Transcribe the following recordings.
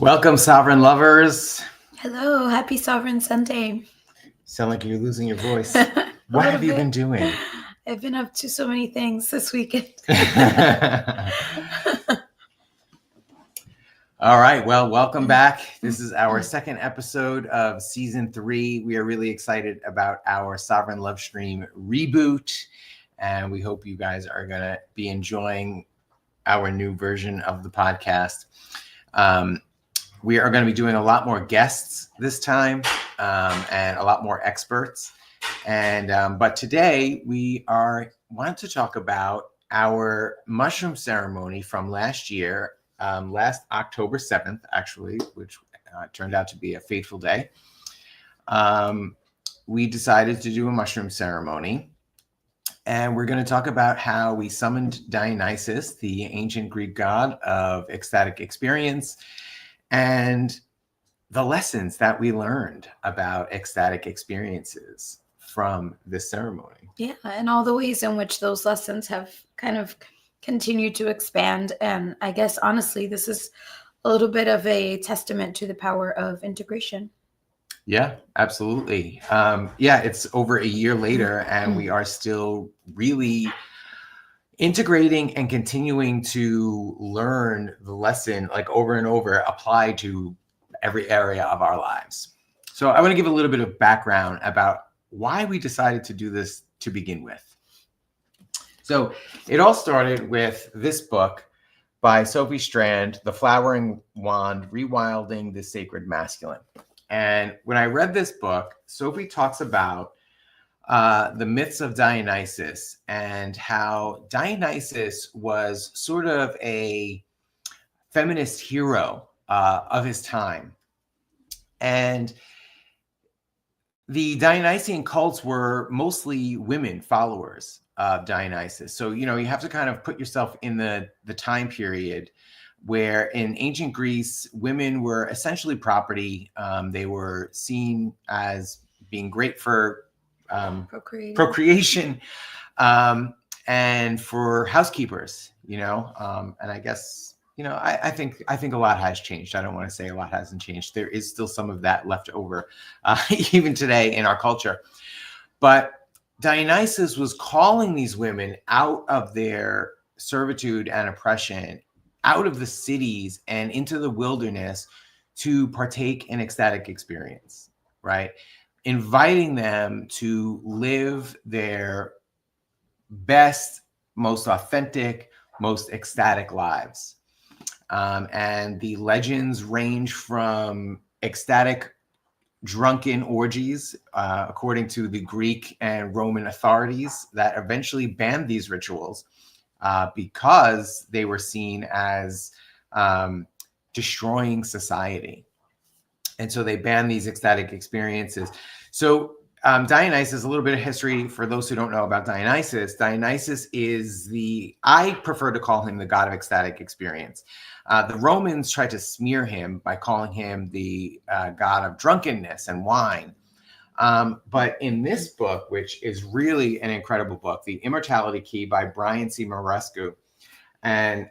Welcome, Sovereign Lovers. Hello, happy Sovereign Sunday. Sound like you're losing your voice. A What have little you bit. been doing? I've been up to so many things this weekend. All right. Well, welcome back. This is our second episode of season 3. We are really excited about our Sovereign Lovestream reboot, and we hope you guys are going to be enjoying our new version of the podcast. We are going to be doing a lot more guests this time and a lot more experts. But today we want to talk about our mushroom ceremony from last year, last October 7th, actually, which turned out to be a fateful day. We decided to do a mushroom ceremony. And we're going to talk about how we summoned Dionysus, the ancient Greek god of ecstatic experience, and the lessons that we learned about ecstatic experiences from this ceremony. Yeah, and all the ways in which those lessons have kind of continued to expand. And I guess, honestly, this is a little bit of a testament to the power of integration. Yeah, absolutely. It's over a year later, and we are still really integrating and continuing to learn the lesson like over and over, applied to every area of our lives. So I want to give a little bit of background about why we decided to do this to begin with. So it all started with this book by Sophie Strand, The Flowering Wand, Rewilding the Sacred Masculine. And when I read this book, Sophie talks about the myths of Dionysus and how Dionysus was sort of a feminist hero of his time. And the Dionysian cults were mostly women followers of Dionysus. So, you have to kind of put yourself in the time period where in ancient Greece, women were essentially property. They were seen as being great for procreation and for housekeepers, and I guess, I think a lot has changed. I don't want to say a lot hasn't changed. There is still some of that left over even today in our culture. But Dionysus was calling these women out of their servitude and oppression, out of the cities and into the wilderness to partake in ecstatic experience, right? Inviting them to live their best, most authentic, most ecstatic lives. And the legends range from ecstatic drunken orgies, according to the Greek and Roman authorities, that eventually banned these rituals because they were seen as destroying society. And so they banned these ecstatic experiences. So Dionysus, a little bit of history for those who don't know about Dionysus. Dionysus is I prefer to call him the god of ecstatic experience. The Romans tried to smear him by calling him the god of drunkenness and wine. But in this book, which is really an incredible book, The Immortality Key by Brian C. Marescu, and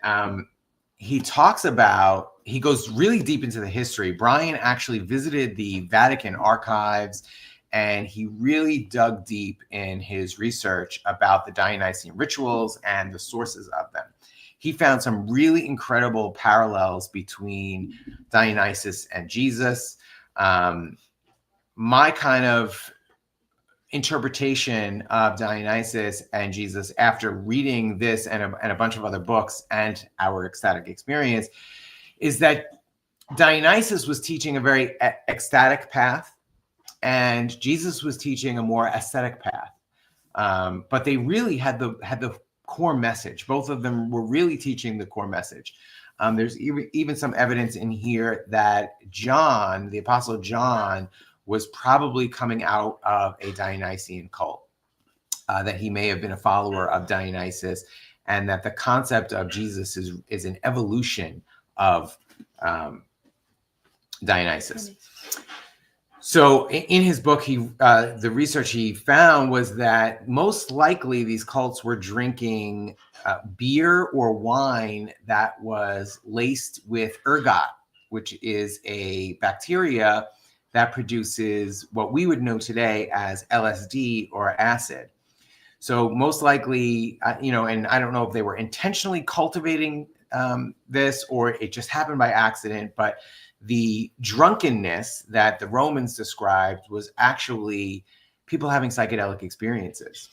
he goes really deep into the history. Brian actually visited the Vatican archives, and he really dug deep in his research about the Dionysian rituals and the sources of them. He found some really incredible parallels between Dionysus and Jesus. My kind of interpretation of Dionysus and Jesus after reading this and a bunch of other books and our ecstatic experience is that Dionysus was teaching a very ecstatic path, and Jesus was teaching a more ascetic path. But they really had the core message. Both of them were really teaching the core message. There's even some evidence in here that John, the Apostle John, was probably coming out of a Dionysian cult, that he may have been a follower of Dionysus, and that the concept of Jesus is an evolution of Dionysus. So in his book, the research he found was that most likely these cults were drinking beer or wine that was laced with ergot, which is a bacteria that produces what we would know today as LSD or acid. So most likely, and I don't know if they were intentionally cultivating this or it just happened by accident, but the drunkenness that the Romans described was actually people having psychedelic experiences.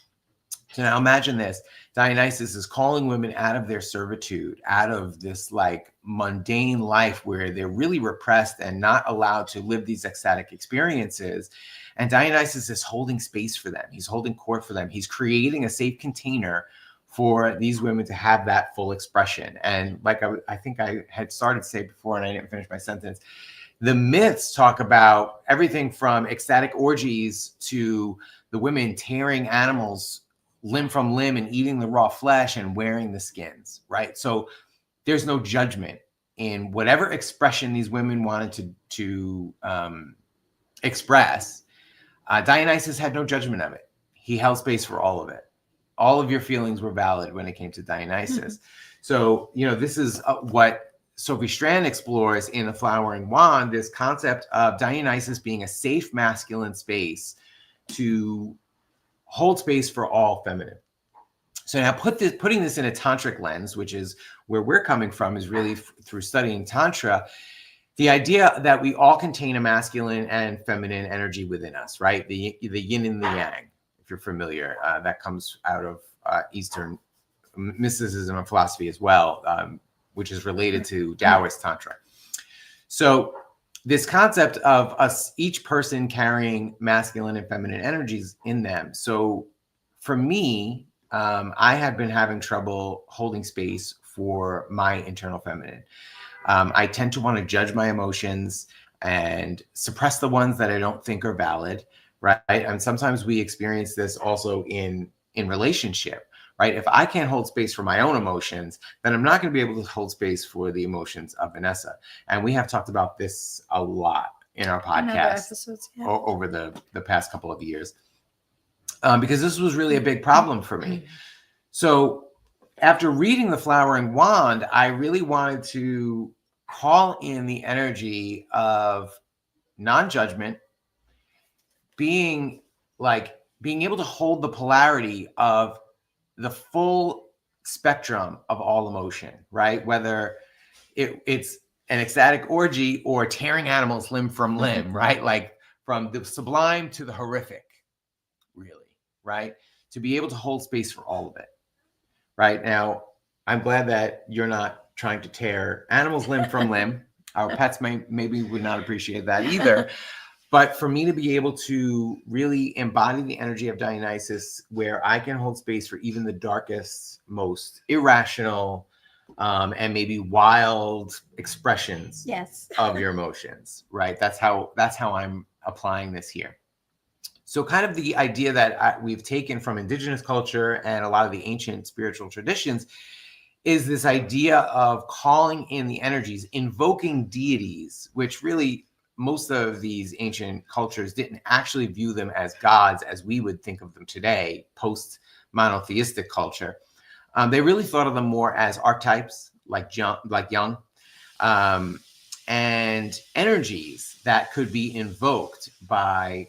So now imagine this. Dionysus is calling women out of their servitude, out of this like mundane life where they're really repressed and not allowed to live these ecstatic experiences. And Dionysus is holding space for them. He's holding court for them. He's creating a safe container for these women to have that full expression. And like I think I had started to say before and I didn't finish my sentence, the myths talk about everything from ecstatic orgies to the women tearing animals limb from limb and eating the raw flesh and wearing the skins, right? So there's no judgment in whatever expression these women wanted to express. Dionysus had no judgment of it. He held space for all of it. All of your feelings were valid when it came to Dionysus. Mm-hmm. So, this is what Sophie Strand explores in The Flowering Wand, this concept of Dionysus being a safe masculine space to hold space for all feminine. So now putting this in a tantric lens, which is where we're coming from, is really through studying Tantra, the idea that we all contain a masculine and feminine energy within us, right? The yin and the yang, if you're familiar, that comes out of Eastern mysticism and philosophy as well, which is related to Taoist Tantra. So this concept of us, each person carrying masculine and feminine energies in them. So for me, I have been having trouble holding space for my internal feminine. I tend to want to judge my emotions and suppress the ones that I don't think are valid, right? And sometimes we experience this also in relationship, right? If I can't hold space for my own emotions, then I'm not going to be able to hold space for the emotions of Vanessa. And we have talked about this a lot in our podcast over the past couple of years, because this was really a big problem for me. So after reading The Flowering Wand, I really wanted to call in the energy of non-judgment, being able to hold the polarity of the full spectrum of all emotion, right? Whether it's an ecstatic orgy or tearing animals limb from limb, right? Like from the sublime to the horrific, really, right? To be able to hold space for all of it, right? Now, I'm glad that you're not trying to tear animals limb from limb. Our pets maybe would not appreciate that either. But for me to be able to really embody the energy of Dionysus, where I can hold space for even the darkest, most irrational, and maybe wild expressions of your emotions, right? That's how I'm applying this here. So kind of the idea that we've taken from indigenous culture and a lot of the ancient spiritual traditions is this idea of calling in the energies, invoking deities, which really most of these ancient cultures didn't actually view them as gods as we would think of them today, post-monotheistic culture. They really thought of them more as archetypes, like Jung, and energies that could be invoked by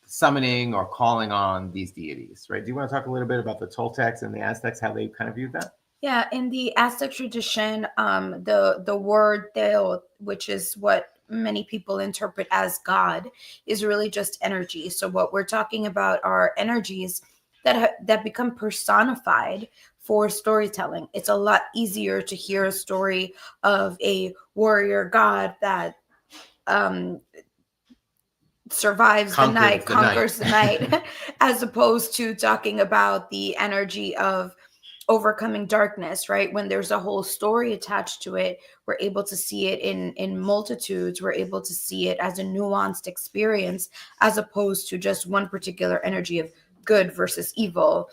summoning or calling on these deities, right? Do you want to talk a little bit about the Toltecs and the Aztecs, how they kind of viewed that? Yeah, in the Aztec tradition, the word Teo, which is what many people interpret as God, is really just energy. So what we're talking about are energies that become personified for storytelling. It's a lot easier to hear a story of a warrior god that survives the night, conquers the night, as opposed to talking about the energy of overcoming darkness, right? When there's a whole story attached to it, we're able to see it in multitudes. We're able to see it as a nuanced experience, as opposed to just one particular energy of good versus evil,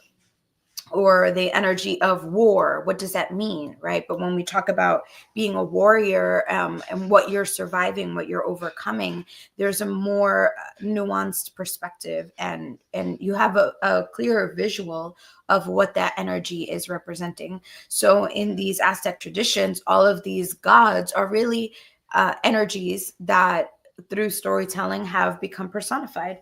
or the energy of war. What does that mean, right? But when we talk about being a warrior, and what you're surviving, what you're overcoming, there's a more nuanced perspective, and you have a clearer visual of what that energy is representing. So in these Aztec traditions, all of these gods are really energies that through storytelling have become personified.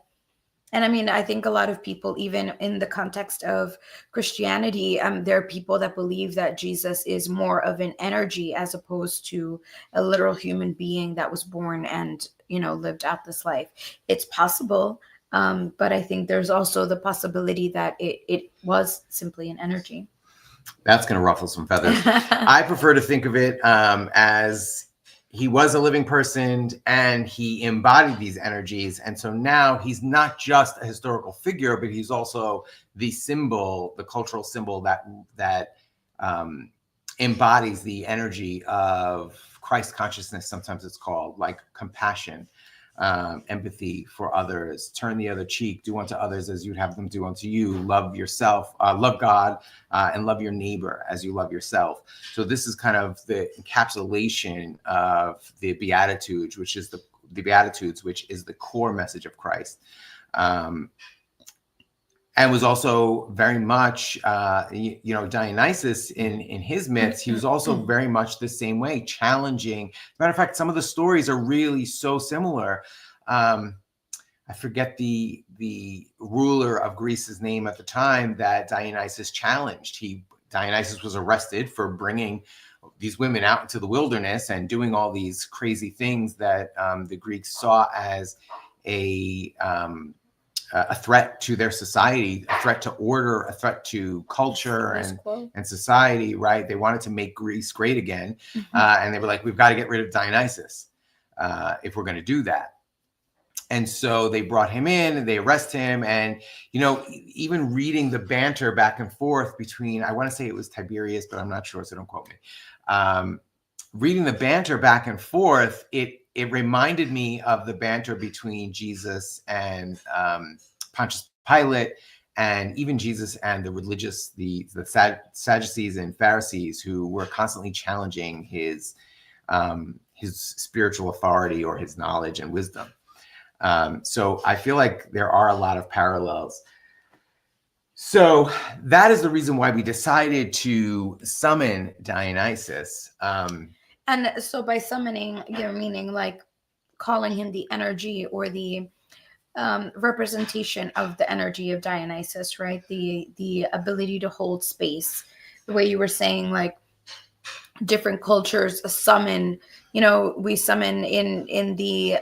And I mean, I think a lot of people, even in the context of Christianity, there are people that believe that Jesus is more of an energy as opposed to a literal human being that was born and, lived out this life. It's possible, but I think there's also the possibility that it was simply an energy. That's going to ruffle some feathers. I prefer to think of it as he was a living person and he embodied these energies. And so now he's not just a historical figure, but he's also the symbol, the cultural symbol that embodies the energy of Christ consciousness. Sometimes it's called, like compassion, empathy for others, turn the other cheek, do unto others as you'd have them do unto you, love yourself, love God, and love your neighbor as you love yourself. So this is kind of the encapsulation of the Beatitudes, which is the core message of Christ. And was also very much, Dionysus in his myths, he was also very much the same way, challenging. As a matter of fact, some of the stories are really so similar. I forget the ruler of Greece's name at the time that Dionysus challenged. Dionysus was arrested for bringing these women out into the wilderness and doing all these crazy things that the Greeks saw as a threat to their society, a threat to order, a threat to culture and society, right? They wanted to make Greece great again. And they were like, we've got to get rid of Dionysus if we're going to do that. And so they brought him in and they arrest him. And, even reading the banter back and forth between, I want to say it was Tiberius, but I'm not sure, so don't quote me. Reading the banter back and forth, it reminded me of the banter between Jesus and Pontius Pilate, and even Jesus and the religious, the Sadducees and Pharisees, who were constantly challenging his spiritual authority or his knowledge and wisdom. So I feel like there are a lot of parallels. So that is the reason why we decided to summon Dionysus. And so by summoning, meaning like calling him the energy or the representation of the energy of Dionysus, right? The ability to hold space. The way you were saying, like different cultures summon, we summon in the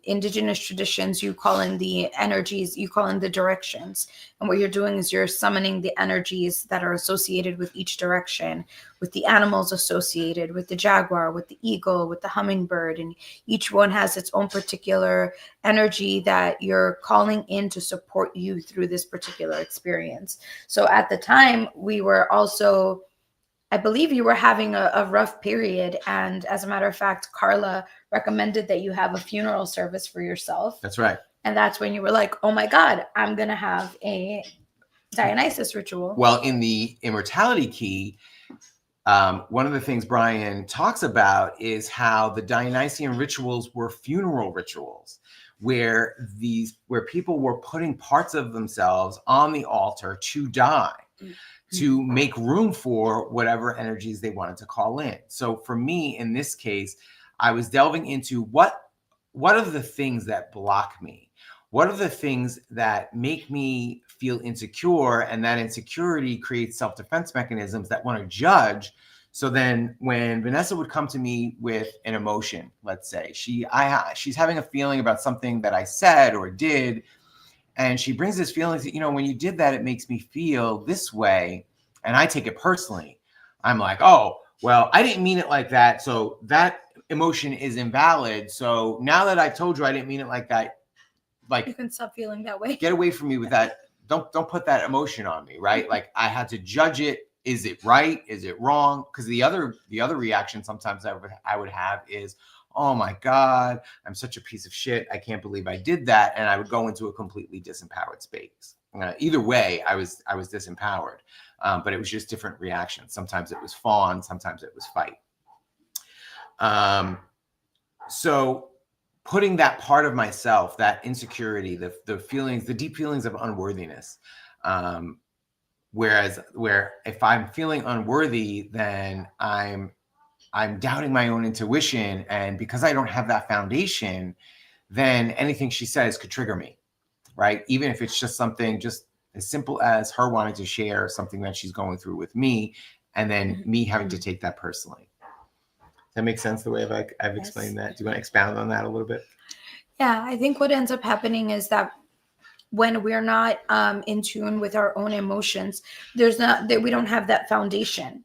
indigenous traditions, you call in the energies, you call in the directions. And what you're doing is you're summoning the energies that are associated with each direction, with the animals associated, with the jaguar, with the eagle, with the hummingbird. And each one has its own particular energy that you're calling in to support you through this particular experience. So at the time, we were also, I believe you were having a rough period. And as a matter of fact, Carla recommended that you have a funeral service for yourself. That's right. And that's when you were like, oh my God, I'm going to have a Dionysus ritual. Well, in the Immortality Key, one of the things Brian talks about is how the Dionysian rituals were funeral rituals, where people were putting parts of themselves on the altar to die. To make room for whatever energies they wanted to call in. So for me, in this case, I was delving into what are the things that block me? What are the things that make me feel insecure? And that insecurity creates self-defense mechanisms that want to judge. So then when Vanessa would come to me with an emotion, let's say, she's having a feeling about something that I said or did, and she brings this feeling that, when you did that, it makes me feel this way. And I take it personally. I'm like, oh, well, I didn't mean it like that. So that emotion is invalid. So now that I've told you I didn't mean it like that, like, you can stop feeling that way. Get away from me with that. Don't put that emotion on me, right? Like I had to judge it. Is it right? Is it wrong? Because the other reaction sometimes I would have is, oh my God, I'm such a piece of shit. I can't believe I did that. And I would go into a completely disempowered space. Either way, I was disempowered, but it was just different reactions. Sometimes it was fawn, sometimes it was fight. So putting that part of myself, that insecurity, the feelings, the deep feelings of unworthiness, where if I'm feeling unworthy, then I'm I'm doubting my own intuition. And because I don't have that foundation, then anything she says could trigger me, right? Even if it's just something just as simple as her wanting to share something that she's going through with me, and then me having to take that personally. Does that make sense the way I've explained that? Do you want to expound on that a little bit? Yeah, I think what ends up happening is that when we're not in tune with our own emotions, we don't have that foundation.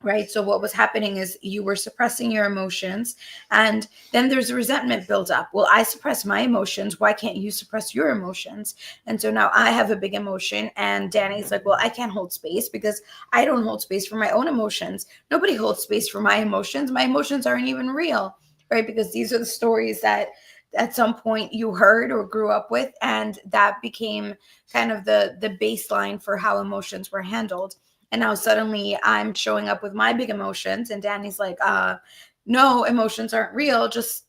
Right. So what was happening is you were suppressing your emotions, and then there's a resentment built up. Well, I suppress my emotions. Why can't you suppress your emotions? And so now I have a big emotion, and Danny's like, well, I can't hold space because I don't hold space for my own emotions. Nobody holds space for my emotions. My emotions aren't even real. Right. Because these are the stories that at some point you heard or grew up with, and that became kind of the baseline for how emotions were handled. And now suddenly I'm showing up with my big emotions, and Danny's like, no, emotions aren't real. Just,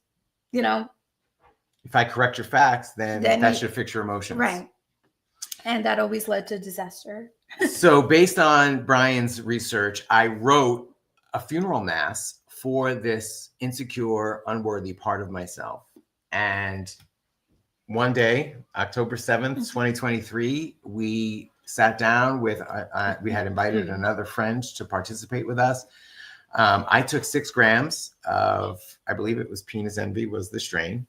if I correct your facts, then that should fix your emotions. Right. And that always led to disaster. So based on Brian's research, I wrote a funeral mass for this insecure, unworthy part of myself. And one day, October 7th, 2023, we sat down with, we had invited another friend to participate with us. I took 6 grams of, I believe it was penis envy was the strain.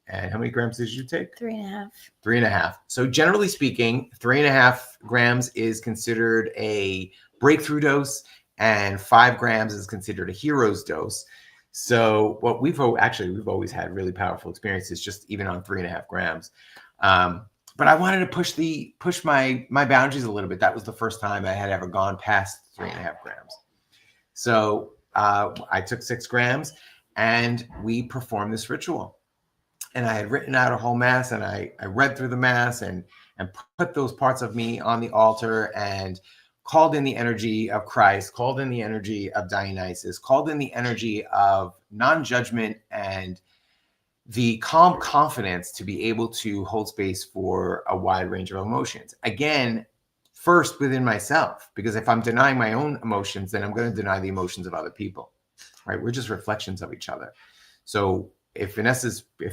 And how many grams did you take? 3.5. 3.5. So generally speaking, 3.5 grams is considered a breakthrough dose, and 5 grams is considered a hero's dose. So what we've always had really powerful experiences, just even on 3.5 grams. But I wanted to push my boundaries a little bit. That was the first time I had ever gone past 3.5 grams. So I took 6 grams, and we performed this ritual. And I had written out a whole mass, and I read through the mass and put those parts of me on the altar, and called in the energy of Christ, called in the energy of Dionysus, called in the energy of non-judgment and the calm confidence to be able to hold space for a wide range of emotions. Again, first within myself, because if I'm denying my own emotions, then I'm going to deny the emotions of other people, right? We're just reflections of each other. So if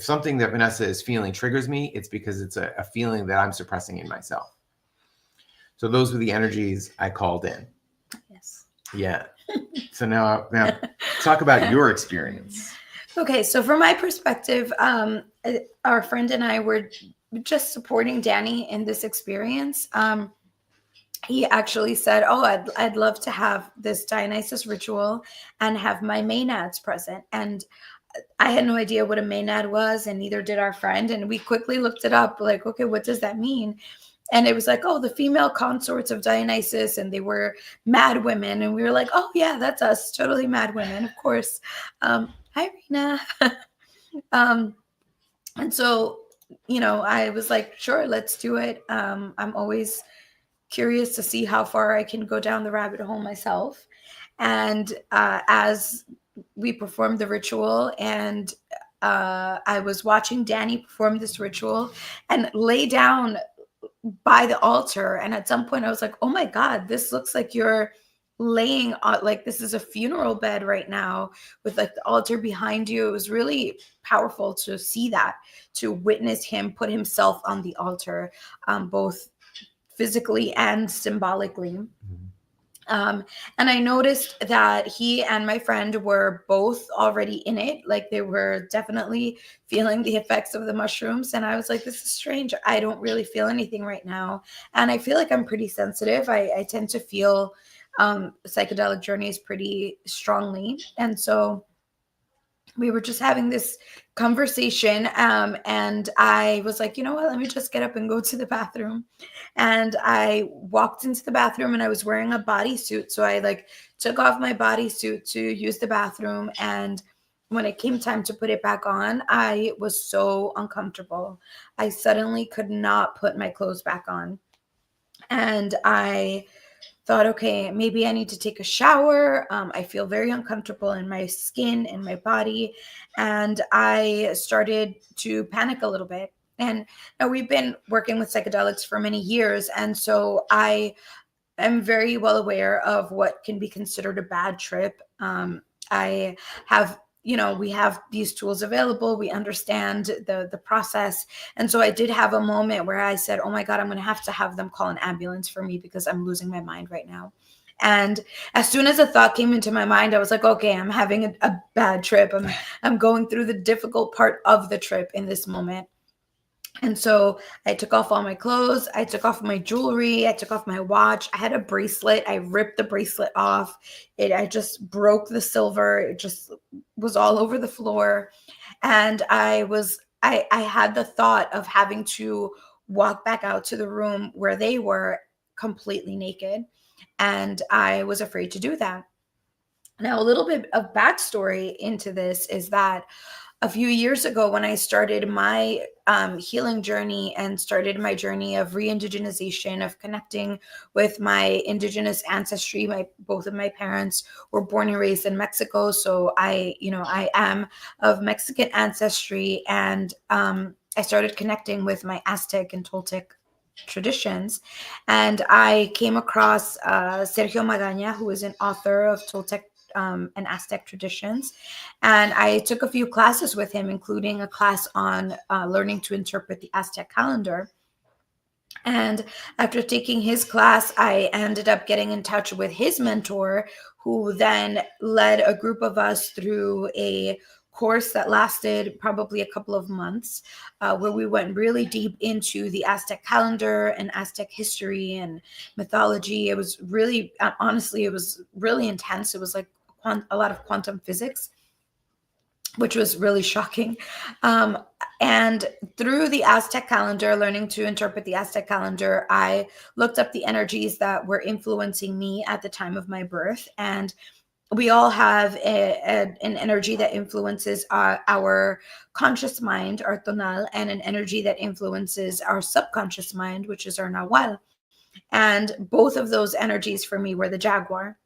something that Vanessa is feeling triggers me, it's because it's a feeling that I'm suppressing in myself. So those were the energies I called in. Yes. Yeah. So now talk about your experience. Okay. So from my perspective, our friend and I were just supporting Danny in this experience. He actually said, oh, I'd love to have this Dionysus ritual and have my maenads present. And I had no idea what a maenad was, and neither did our friend. And we quickly looked it up, like, okay, what does that mean? And it was like, oh, the female consorts of Dionysus, and they were mad women. And we were like, oh, yeah, that's us. Totally mad women, of course. Hi, Rena. And so, I was like, sure, let's do it. I'm always curious to see how far I can go down the rabbit hole myself. And as we performed the ritual, and I was watching Danny perform this ritual and lay down by the altar. And at some point I was like, oh my God, this looks like you're laying on, like this is a funeral bed right now with like the altar behind you. It was really powerful to see that, to witness him put himself on the altar, both physically and symbolically. And I noticed that he and my friend were both already in it. Like they were definitely feeling the effects of the mushrooms. And I was like, this is strange. I don't really feel anything right now. And I feel like I'm pretty sensitive. I tend to feel psychedelic journeys pretty strongly. And so we were just having this conversation, and I was like, you know what, let me just get up and go to the bathroom. And I walked into the bathroom, and I was wearing a bodysuit, so I like took off my bodysuit to use the bathroom. And when it came time to put it back on, I was so uncomfortable. I suddenly could not put my clothes back on, and I thought, okay, maybe I need to take a shower. I feel very uncomfortable in my skin and my body. And I started to panic a little bit. And now we've been working with psychedelics for many years. And so I am very well aware of what can be considered a bad trip. I have, we have these tools available. We understand the process. And so I did have a moment where I said, oh my God, I'm going to have them call an ambulance for me because I'm losing my mind right now. And as soon as a thought came into my mind, I was like, okay, I'm having a bad trip. I'm going through the difficult part of the trip in this moment. And so I took off all my clothes. I took off my jewelry. I took off my watch. I had a bracelet. I ripped the bracelet off. I just broke the silver. It just was all over the floor. And I had the thought of having to walk back out to the room where they were completely naked. And I was afraid to do that. Now, a little bit of backstory into this is that a few years ago, when I started my healing journey and started my journey of re-indigenization, of connecting with my indigenous ancestry, both of my parents were born and raised in Mexico, so I am of Mexican ancestry, and I started connecting with my Aztec and Toltec traditions, and I came across Sergio Magaña, who is an author of Toltec and Aztec traditions. And I took a few classes with him, including a class on learning to interpret the Aztec calendar. And after taking his class, I ended up getting in touch with his mentor, who then led a group of us through a course that lasted probably a couple of months, where we went really deep into the Aztec calendar and Aztec history and mythology. It was really, honestly, it was really intense. It was like a lot of quantum physics, which was really shocking. And through the Aztec calendar, learning to interpret the Aztec calendar, I looked up the energies that were influencing me at the time of my birth. And we all have an energy that influences our conscious mind, our tonal, and an energy that influences our subconscious mind, which is our nahual. And both of those energies for me were the jaguar.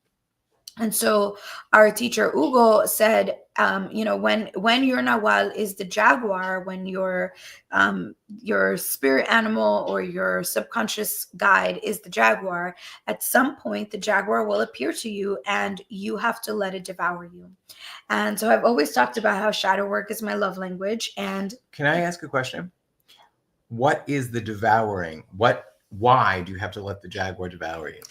And so our teacher Hugo said, when your nahual is the jaguar, when your spirit animal or your subconscious guide is the jaguar, at some point the jaguar will appear to you, and you have to let it devour you. And so I've always talked about how shadow work is my love language. And can I ask a question? What is the devouring? Why do you have to let the jaguar devour you?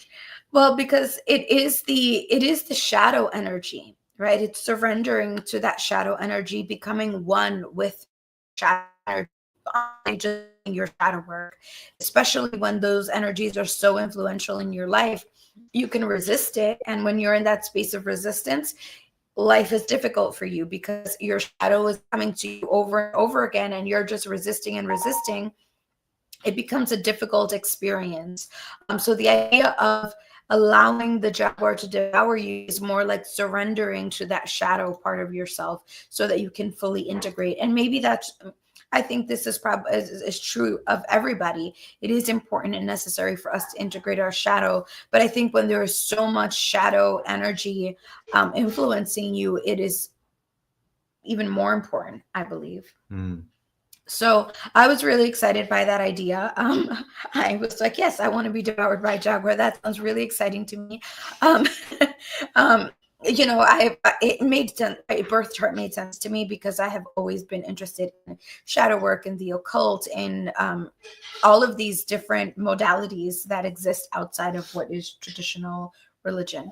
Well, because it is the shadow energy, right? It's surrendering to that shadow energy, becoming one with shadow energy, just your shadow work, especially when those energies are so influential in your life. You can resist it, and when you're in that space of resistance, life is difficult for you because your shadow is coming to you over and over again, and you're just resisting and resisting. It becomes a difficult experience. So the idea of allowing the jaguar to devour you is more like surrendering to that shadow part of yourself so that you can fully integrate. And maybe I think this is probably is true of everybody. It is important and necessary for us to integrate our shadow. But I think when there is so much shadow energy influencing you, it is even more important, I believe. So I was really excited by that idea. I was like, yes, I want to be devoured by a jaguar. That sounds really exciting to me. It made sense. My birth chart made sense to me because I have always been interested in shadow work and the occult and all of these different modalities that exist outside of what is traditional religion.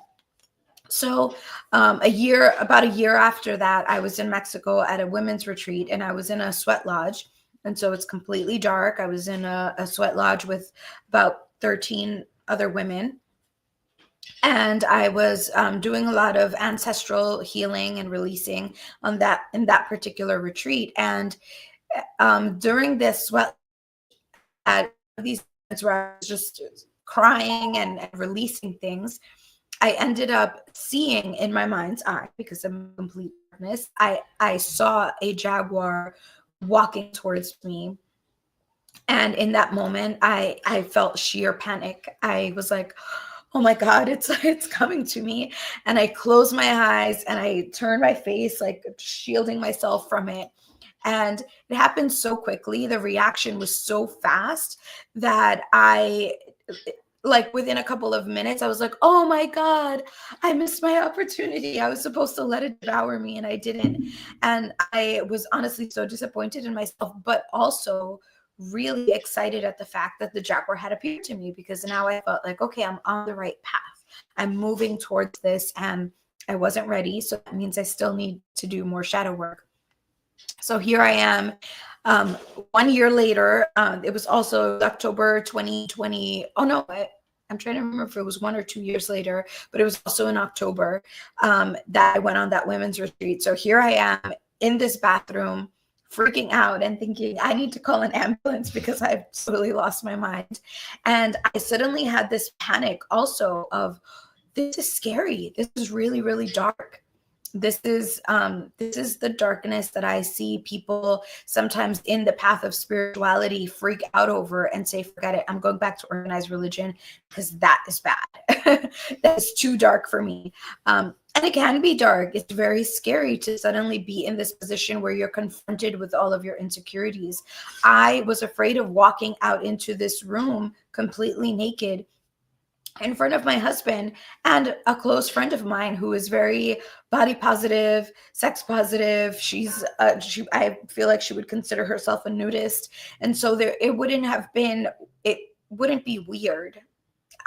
So about a year after that, I was in Mexico at a women's retreat, and I was in a sweat lodge. And so it's completely dark. I was in a sweat lodge with about 13 other women. And I was doing a lot of ancestral healing and releasing in that particular retreat. And during this sweat, at these moments where I was just crying and releasing things, I ended up seeing in my mind's eye, because I'm complete darkness, I saw a jaguar walking towards me. And in that moment, I felt sheer panic. I was like, oh my God, it's coming to me. And I closed my eyes and I turned my face, like shielding myself from it. And it happened so quickly. The reaction was so fast that like within a couple of minutes, I was like, oh my God, I missed my opportunity. I was supposed to let it devour me and I didn't. And I was honestly so disappointed in myself, but also really excited at the fact that the jaguar had appeared to me, because now I felt like, okay, I'm on the right path. I'm moving towards this, and I wasn't ready. So that means I still need to do more shadow work. So here I am. 1 year later, it was also October 2020. Oh no, I'm trying to remember if it was 1 or 2 years later, but it was also in October that I went on that women's retreat. So here I am in this bathroom, freaking out and thinking I need to call an ambulance because I've totally lost my mind. And I suddenly had this panic also of, this is scary. This is really, really dark. This is the darkness that I see people sometimes in the path of spirituality freak out over and say, forget it, I'm going back to organized religion because that is bad. That's too dark for me. And it can be dark. It's very scary to suddenly be in this position where you're confronted with all of your insecurities. I was afraid of walking out into this room completely naked in front of my husband and a close friend of mine who is very body positive, sex positive. I feel like she would consider herself a nudist. And so it wouldn't be weird,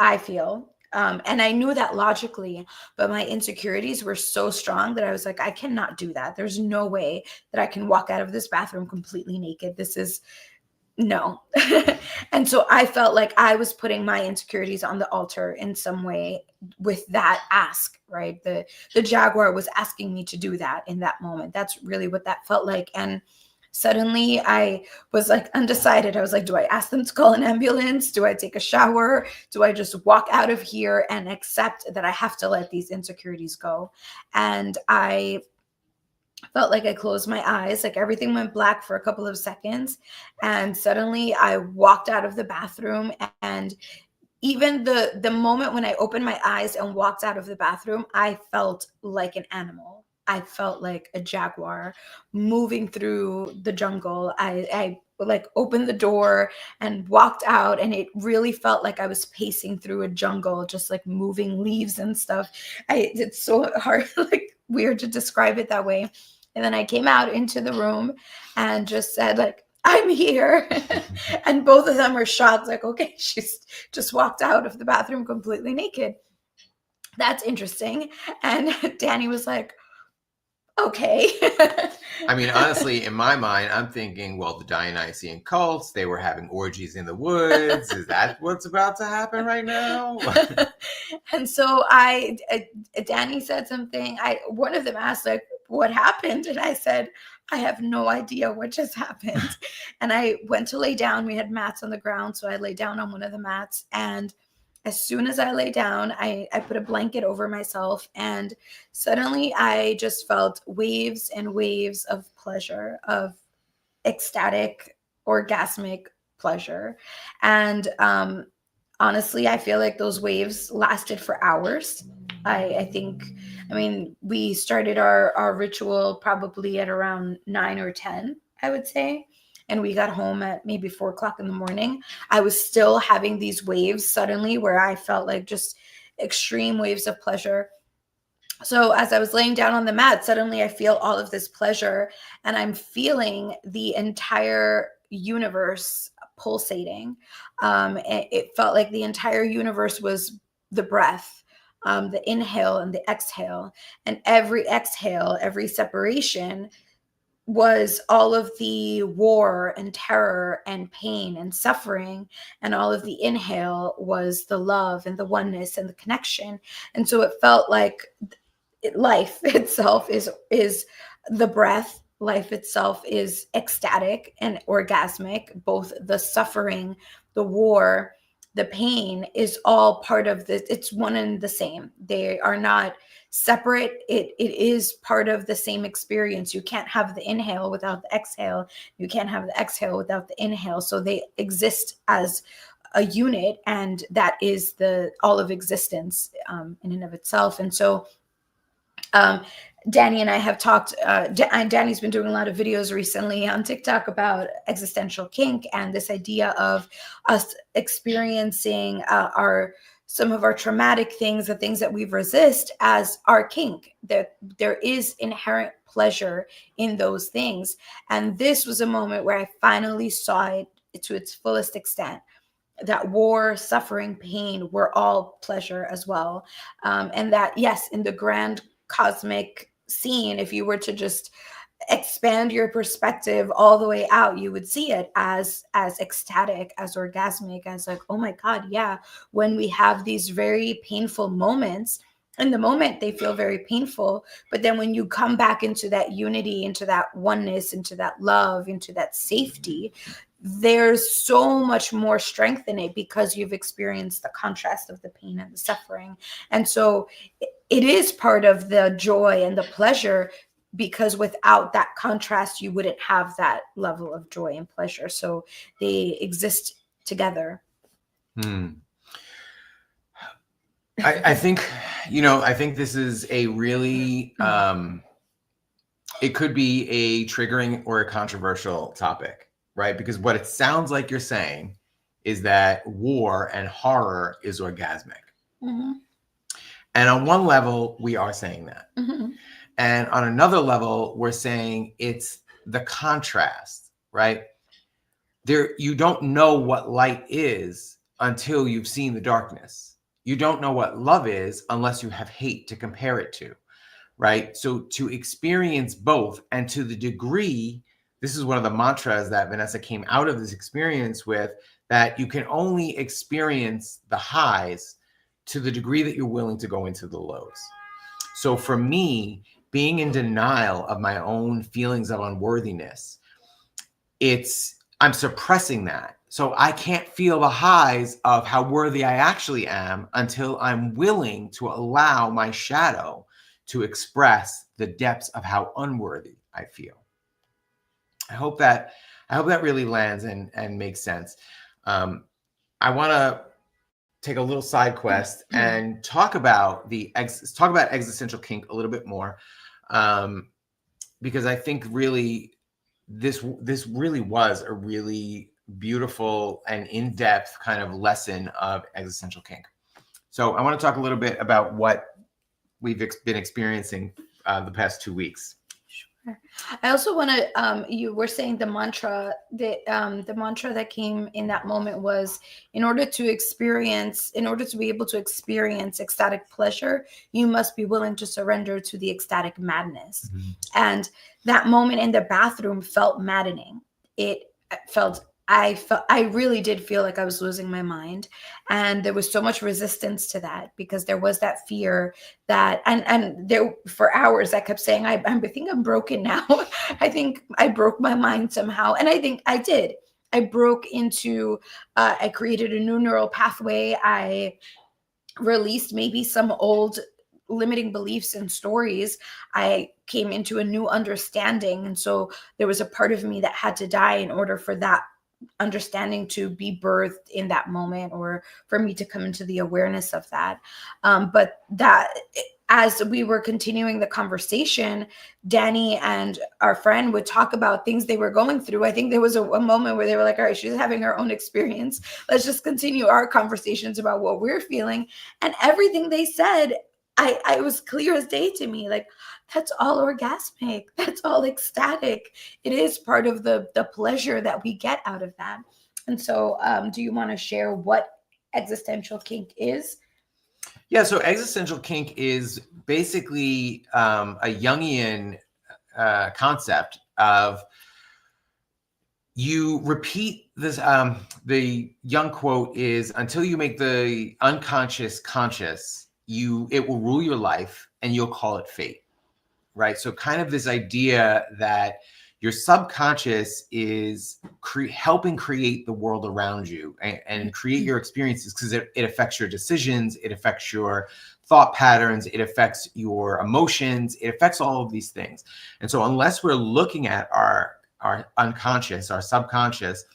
I feel. And I knew that logically, but my insecurities were so strong that I was like, I cannot do that. There's no way that I can walk out of this bathroom completely naked. This is no. And so I felt like I was putting my insecurities on the altar in some way with that ask, right? The jaguar was asking me to do that in that moment. That's really what that felt like. And suddenly I was like undecided. I was like, do I ask them to call an ambulance? Do I take a shower? Do I just walk out of here and accept that I have to let these insecurities go? And I felt like I closed my eyes, like everything went black for a couple of seconds. And suddenly I walked out of the bathroom. And even the moment when I opened my eyes and walked out of the bathroom, I felt like an animal. I felt like a jaguar moving through the jungle. I like opened the door and walked out, and it really felt like I was pacing through a jungle, just like moving leaves and stuff. It's so hard, like weird to describe it that way. And then I came out into the room and just said, like, I'm here. And both of them were shocked, like, okay, she's just walked out of the bathroom completely naked. That's interesting. And Danny was like, okay. I mean, honestly, in my mind, I'm thinking, well, the Dionysian cults, they were having orgies in the woods. Is that what's about to happen right now? And so Danny said something. One of them asked, like, what happened? And I said, I have no idea what just happened. And I went to lay down. We had mats on the ground. So I lay down on one of the mats. And as soon as I lay down, I put a blanket over myself. And suddenly I just felt waves and waves of pleasure, of ecstatic, orgasmic pleasure. And honestly, I feel like those waves lasted for hours. I think, I mean, we started our ritual probably at around 9 or 10, I would say. And we got home at maybe 4 o'clock in the morning. I was still having these waves suddenly where I felt like just extreme waves of pleasure. So as I was laying down on the mat, suddenly I feel all of this pleasure, and I'm feeling the entire universe pulsating. It felt like the entire universe was the breath, the inhale and the exhale. And every exhale, every separation was all of the war and terror and pain and suffering, and all of the inhale was the love and the oneness and the connection. And so it felt like life itself is the breath. Life itself is ecstatic and orgasmic. Both the suffering, the war, the pain is all part of this. It's one and the same. They are not separate. It is part of the same experience. You can't have the inhale without the exhale. You can't have the exhale without the inhale. So they exist as a unit, and that is the all of existence in and of itself. And so Danny and I have talked, Danny's been doing a lot of videos recently on TikTok about existential kink and this idea of us experiencing some of our traumatic things, the things that we resist as our kink. There is inherent pleasure in those things. And this was a moment where I finally saw it to its fullest extent, that war, suffering, pain were all pleasure as well. And that, yes, in the grand cosmic scene, if you were to just expand your perspective all the way out, you would see it as ecstatic, as orgasmic, as like, oh my God, yeah. When we have these very painful moments, in the moment they feel very painful, but then when you come back into that unity, into that oneness, into that love, into that safety, there's so much more strength in it because you've experienced the contrast of the pain and the suffering. And so it is part of the joy and the pleasure, because without that contrast, you wouldn't have that level of joy and pleasure. So they exist together. I think, I think this is a really, it could be a triggering or a controversial topic, right? Because what it sounds like you're saying is that war and horror is orgasmic. Mm-hmm. And on one level, we are saying that. Mm-hmm. And on another level, we're saying it's the contrast, right? You don't know what light is until you've seen the darkness. You don't know what love is unless you have hate to compare it to, right? So to experience both, and to the degree, this is one of the mantras that Vanessa came out of this experience with, that you can only experience the highs to the degree that you're willing to go into the lows. So for me, being in denial of my own feelings of unworthiness, I'm suppressing that. So I can't feel the highs of how worthy I actually am until I'm willing to allow my shadow to express the depths of how unworthy I feel. I hope that really lands and makes sense. I want to take a little side quest and talk about existential kink a little bit more, because I think really this really was a really beautiful and in-depth kind of lesson of existential kink. So I want to talk a little bit about what we've been experiencing the past 2 weeks. Sure. I also want to, you were saying the mantra that came in that moment was, in order to be able to experience ecstatic pleasure, you must be willing to surrender to the ecstatic madness. Mm-hmm. And that moment in the bathroom felt maddening. I really did feel like I was losing my mind. And there was so much resistance to that, because there was that fear that, and there for hours I kept saying, I think I'm broken now. I think I broke my mind somehow. And I think I did. I broke into, I created a new neural pathway. I released maybe some old limiting beliefs and stories. I came into a new understanding. And so there was a part of me that had to die in order for that understanding to be birthed in that moment, or for me to come into the awareness of that. But that, as we were continuing the conversation, Danny and our friend would talk about things they were going through. I think there was a moment where they were like, all right, she's having her own experience. Let's just continue our conversations about what we're feeling. And everything they said, I was clear as day to me. Like, that's all orgasmic. That's all ecstatic. It is part of the pleasure that we get out of that. And so do you want to share what existential kink is? Yeah, so existential kink is basically a Jungian concept of, you repeat this. The Jung quote is, until you make the unconscious conscious, it will rule your life and you'll call it fate. Right. So kind of this idea that your subconscious is helping create the world around you and create your experiences, because it affects your decisions, it affects your thought patterns, it affects your emotions, it affects all of these things. And so unless we're looking at our unconscious, our subconscious,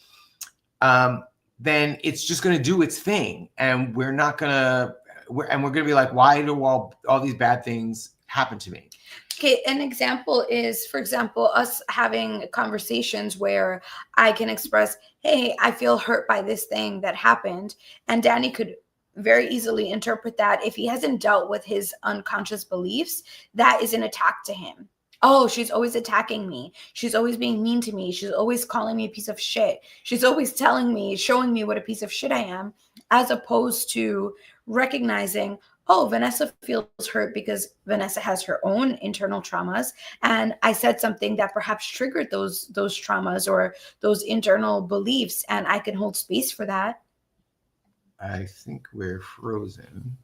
then it's just going to do its thing. And we're going to be like, why do all these bad things happened to me. Okay, an example is, for example, us having conversations where I can express, hey, I feel hurt by this thing that happened. And Danny could very easily interpret that if he hasn't dealt with his unconscious beliefs, that is an attack to him. Oh, she's always attacking me. She's always being mean to me. She's always calling me a piece of shit. She's always telling me, showing me what a piece of shit I am, as opposed to recognizing, oh, Vanessa feels hurt because Vanessa has her own internal traumas. And I said something that perhaps triggered those traumas or those internal beliefs. And I can hold space for that. I think we're frozen.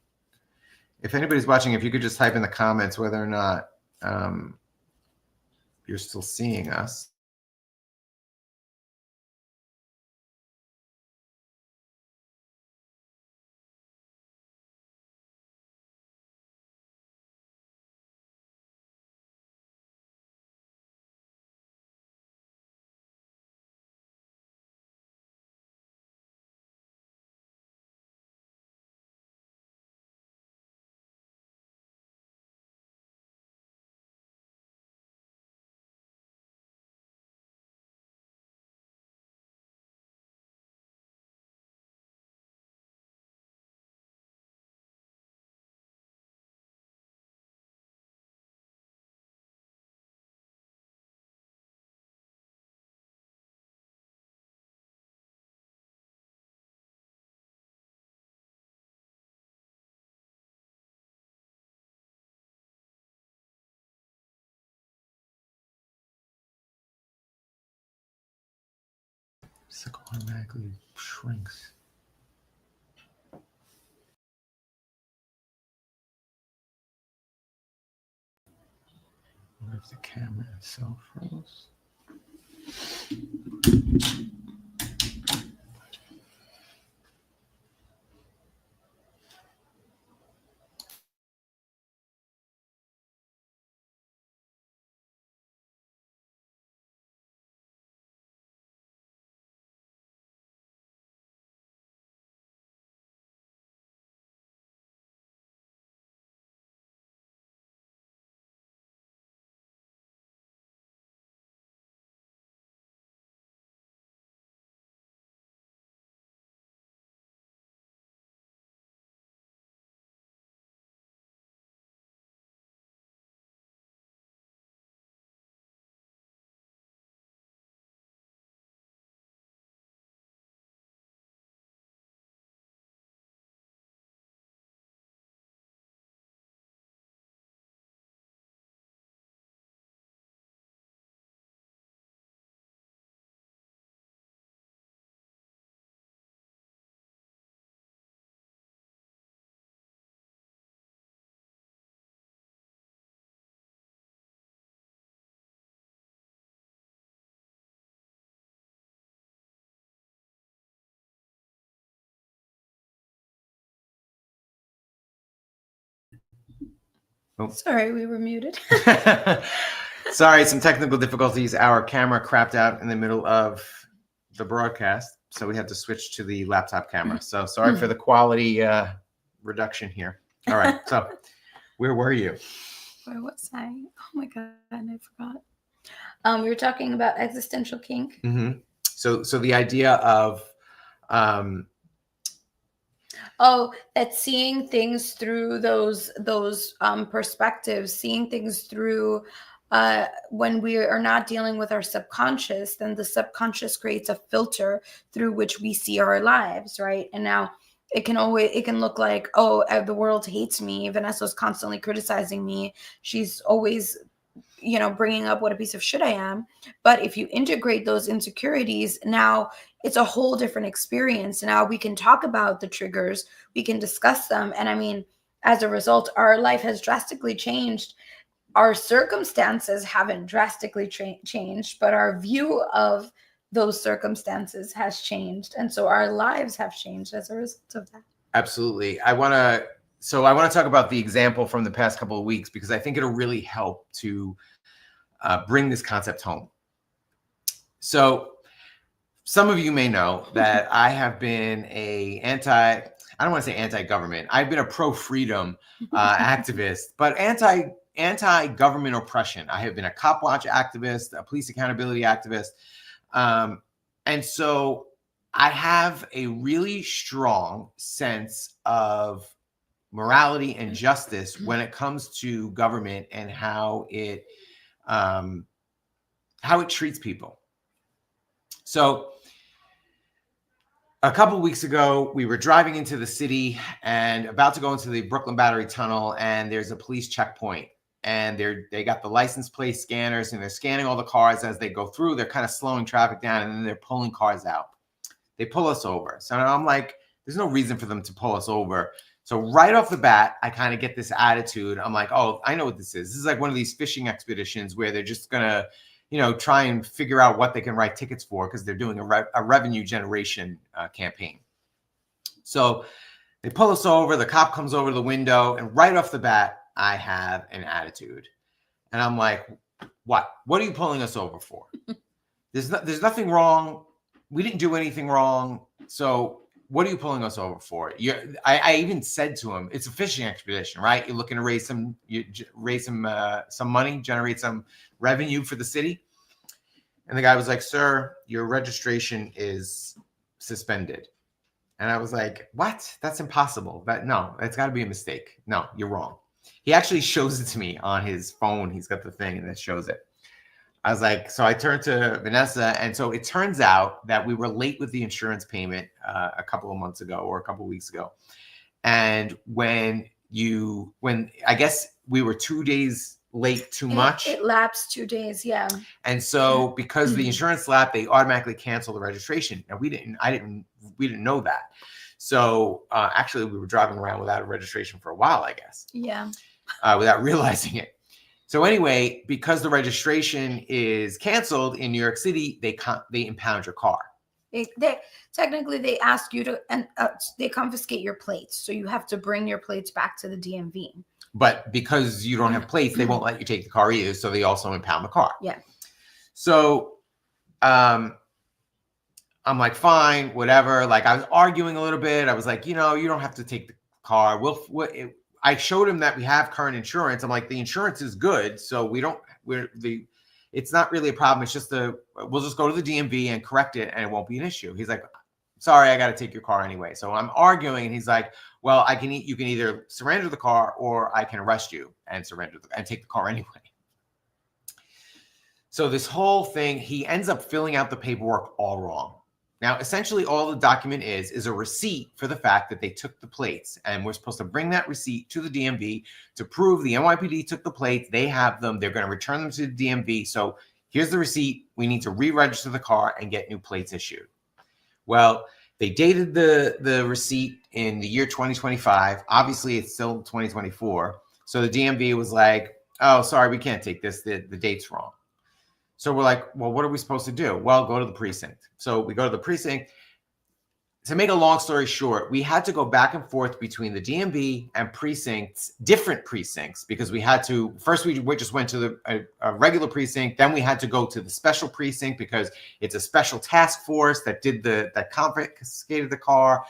If anybody's watching, if you could just type in the comments whether or not you're still seeing us. Sickle automatically shrinks. What if the camera itself froze? Oh. Sorry, we were muted. Sorry, some technical difficulties. Our camera crapped out in the middle of the broadcast, so we had to switch to the laptop camera. So sorry for the quality reduction here. All right, so where were you? Where was I? Oh my God, I forgot. We were talking about existential kink. Mm-hmm. So the idea of that seeing things through those perspectives, seeing things through when we are not dealing with our subconscious, then the subconscious creates a filter through which we see our lives, right? And now it can look like, oh, the world hates me. Vanessa's constantly criticizing me. She's always, bringing up what a piece of shit I am. But if you integrate those insecurities, now it's a whole different experience. Now we can talk about the triggers, we can discuss them. And I mean, as a result, our life has drastically changed. Our circumstances haven't drastically changed, but our view of those circumstances has changed. And so our lives have changed as a result of that. Absolutely. I want to talk about the example from the past couple of weeks, because I think it'll really help to bring this concept home. So some of you may know that I have been I don't want to say anti-government. I've been a pro-freedom activist, but anti-government oppression. I have been a cop watch activist, a police accountability activist. And so I have a really strong sense of morality and justice when it comes to government and how it treats people. So a couple of weeks ago, we were driving into the city and about to go into the Brooklyn Battery Tunnel, and there's a police checkpoint. And they got the license plate scanners, and they're scanning all the cars as they go through. They're kind of slowing traffic down, and then they're pulling cars out. They pull us over. So I'm like, there's no reason for them to pull us over. So right off the bat, I kind of get this attitude. I'm like, oh, I know what this is. This is like one of these fishing expeditions where they're just going to, try and figure out what they can write tickets for because they're doing a revenue generation campaign. So they pull us over. The cop comes over to the window, and right off the bat, I have an attitude. And I'm like, what? What are you pulling us over for? There's nothing wrong. We didn't do anything wrong. So what are you pulling us over for? I even said to him, it's a fishing expedition, right? You're looking to raise some money, generate some revenue for the city. And the guy was like, sir, your registration is suspended. And I was like, what? That's impossible. No, it's got to be a mistake. No, you're wrong. He actually shows it to me on his phone. He's got the thing and it shows it. I was like, so I turned to Vanessa, and so it turns out that we were late with the insurance payment a couple of months ago or a couple of weeks ago. And when I guess we were 2 days late too much. It lapsed 2 days, yeah. And so because the insurance lapsed, they automatically cancel the registration. And we didn't know that. So actually we were driving around without a registration for a while, I guess. Yeah. Without realizing it. So anyway, because the registration is canceled in New York City, they impound your car. Technically they ask you to, and they confiscate your plates. So you have to bring your plates back to the DMV. But because you don't have plates, they won't let you take the car either. So they also impound the car. Yeah. So I'm like, fine, whatever. Like I was arguing a little bit. I was like, you don't have to take the car. I showed him that we have current insurance. I'm like, the insurance is good. So it's not really a problem. It's just we'll just go to the DMV and correct it and it won't be an issue. He's like, sorry, I got to take your car anyway. So I'm arguing and he's like, well, you can either surrender the car or I can arrest you and and take the car anyway. So this whole thing, he ends up filling out the paperwork all wrong. Now, essentially, all the document is a receipt for the fact that they took the plates, and we're supposed to bring that receipt to the DMV to prove the NYPD took the plates. They have them. They're going to return them to the DMV. So here's the receipt. We need to re-register the car and get new plates issued. Well, they dated the receipt in the year 2025. Obviously, it's still 2024. So the DMV was like, oh, sorry, we can't take this. The date's wrong. So we're like, well, what are we supposed to do? Well, go to the precinct. So we go to the precinct. To make a long story short, we had to go back and forth between the DMV and precincts, different precincts, because we had to, first we just went to a regular precinct. Then we had to go to the special precinct because it's a special task force that that confiscated the car.